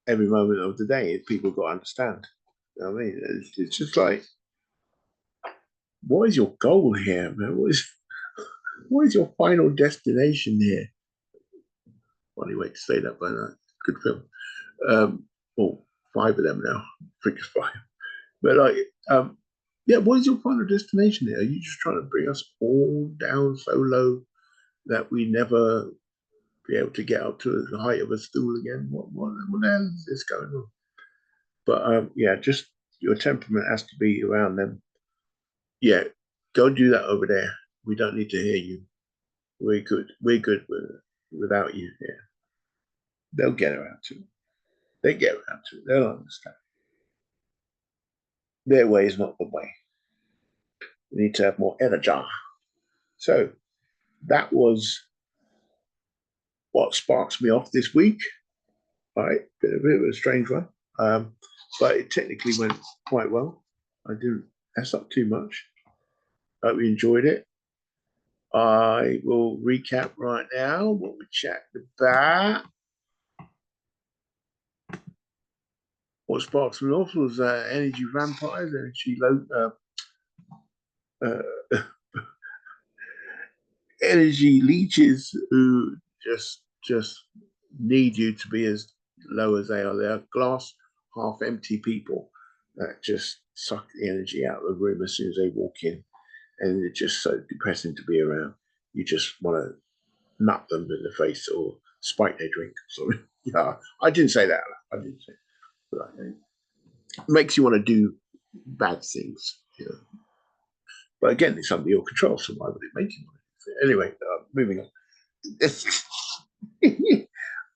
Every moment of the day, people got to understand. You know what I mean? It's just like, what is your goal here, man? What is your final destination here? Funny way to say that, but good film. Well, 5 of them now. I think it's 5. But like, yeah, what is your final destination here? Are you just trying to bring us all down so low that we never be able to get up to the height of a stool again? What the hell is this going on? But yeah, just your temperament has to be around them. Yeah, go do that over there. We don't need to hear you. We're good. We're good without you here. They'll get around to it. They get around to it. They'll understand. Their way is not the way. We need to have more energy. So that was what sparks me off this week. All right, bit of a strange one, but it technically went quite well. I didn't mess up too much. Hope you enjoyed it. I will recap right now what we chatted about. What sparks me off was energy vampires, energy leeches who just need you to be as low as they are. They're glass half empty people that just suck the energy out of the room as soon as they walk in, and it's just so depressing to be around. You just want to nut them in the face or spike their drink. So yeah, I didn't say that. I didn't say, but it makes you want to do bad things. You know. But again, it's under your control, so why would it make you want to do it? Anyway, moving on.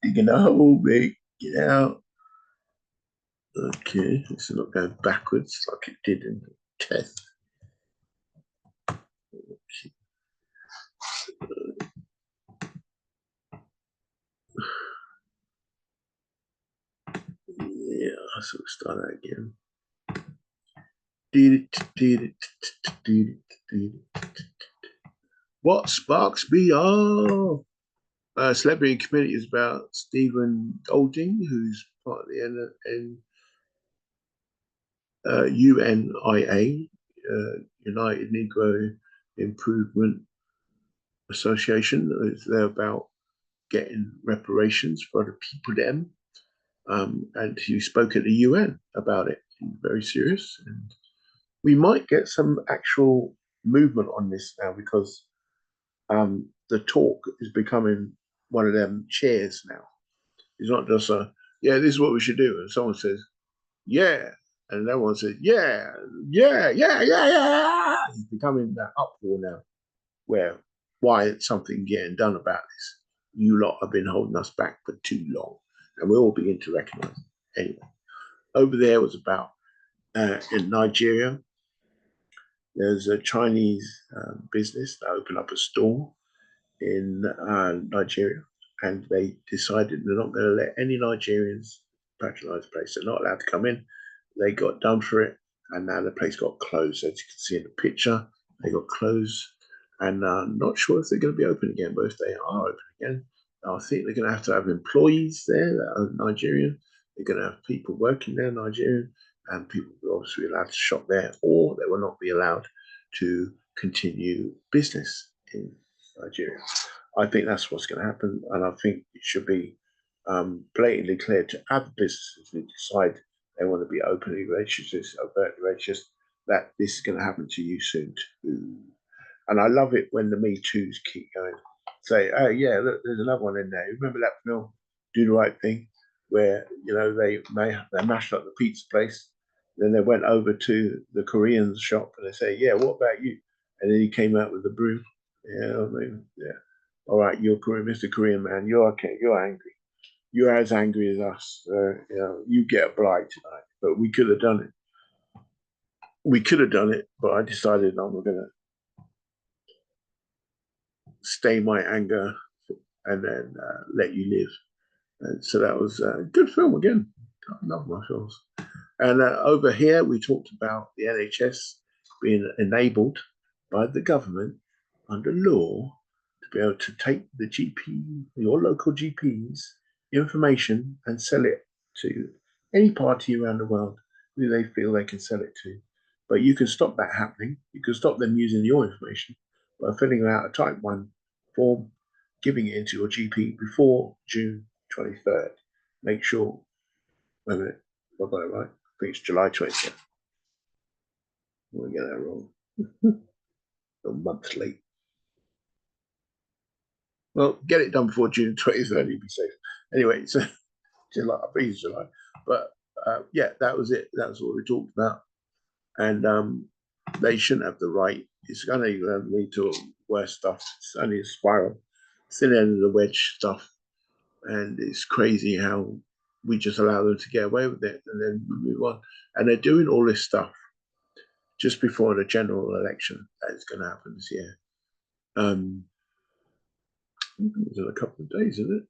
Digging a hole, mate. Get out. Okay, it's not going backwards like it did in the test. Okay. Yeah, so we'll start that again. What sparks me off? Celebrity Committee is about Stephen Golding, who's part of the UNIA, United Negro Improvement Association. They're about getting reparations for the people them. And he spoke at the UN about it. He's very serious. And we might get some actual movement on this now because the talk is becoming one of them chairs now. It's not just yeah, this is what we should do. And someone says, yeah. And everyone says, yeah. It's becoming that uproar now where why is something getting done about this? You lot have been holding us back for too long. And we all begin to recognize it. Anyway, over there was about in Nigeria, there's a Chinese business that opened up a store in Nigeria, and they decided they're not going to let any Nigerians patronize the place. They're not allowed to come in. They got done for it, and now the place got closed. As you can see in the picture, they got closed. And not sure if they're going to be open again, but if they are open again, I think they're going to have employees there that are Nigerian. They're going to have people working there, Nigerian, and people will obviously be allowed to shop there, or they will not be allowed to continue business in Nigeria. I think that's what's going to happen, and I think it should be blatantly clear to other businesses who decide they want to be openly racist, overtly racist, that this is going to happen to you soon too. And I love it when the Me Too's keep going. Say, oh yeah, look, there's another one in there. Remember that film, Do the Right Thing, where they mashed up the pizza place. Then they went over to the Korean shop and they say, yeah, what about you? And then he came out with the broom. Yeah, I mean, yeah. All right, you're Korean, Mr. Korean man. You're okay. You're angry. You're as angry as us. You get a bride tonight. But we could have done it. We could have done it, but I decided I'm going to stay my anger and then let you live. And so that was a good film again. I love my films. And over here, we talked about the NHS being enabled by the government under law to be able to take the GP, your local GP's information and sell it to any party around the world who they feel they can sell it to. But you can stop that happening. You can stop them using your information by filling out a type 1 form, giving it into your GP before June 23rd. Make sure, wait a minute, I got it right. I think it's July 20th. I'm going to get that wrong. A month late. Well, get it done before June 23rd, you'll be safe. Anyway, so July, I think it's July. But yeah, that was it. That was what we talked about. And they shouldn't have the right. It's going to lead to worse stuff. It's only a spiral. It's the end of the wedge stuff. And it's crazy how we just allow them to get away with it and then move on. And they're doing all this stuff just before the general election that is going to happen this year. It's in a couple of days, isn't it?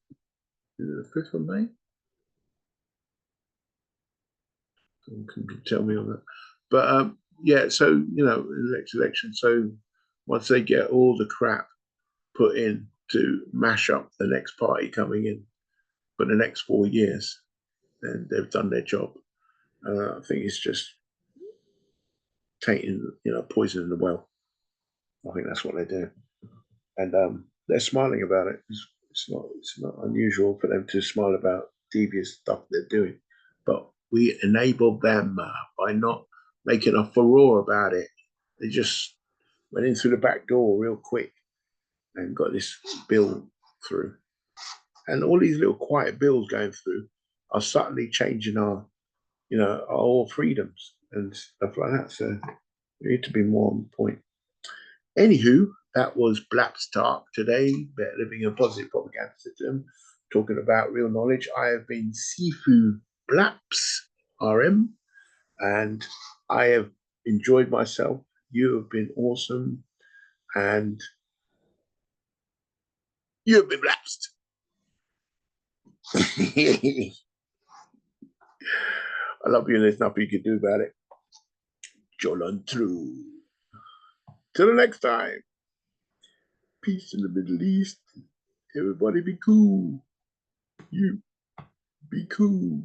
Is it the 5th of May? Someone can tell me on that. But yeah, so, election. So once they get all the crap put in to mash up the next party coming in for the next 4 years, then they've done their job. I think it's just tainting, poisoning the well. I think that's what they do. And they're smiling about it. It's not unusual for them to smile about devious stuff they're doing. But we enable them by not making a furore about it. They just went in through the back door real quick and got this bill through. And all these little quiet bills going through are subtly changing our freedoms and stuff like that. So we need to be more on point. Anywho, that was BLAPPS TARK today, Better Living a Positive Propaganda System, talking about real knowledge. I have been Sifu BLAPPS a.r.m, and I have enjoyed myself. You have been awesome, and you have been lapsed. I love you, and there's nothing you can do about it. Jolan through. Till the next time. Peace in the Middle East. Everybody be cool. You be cool.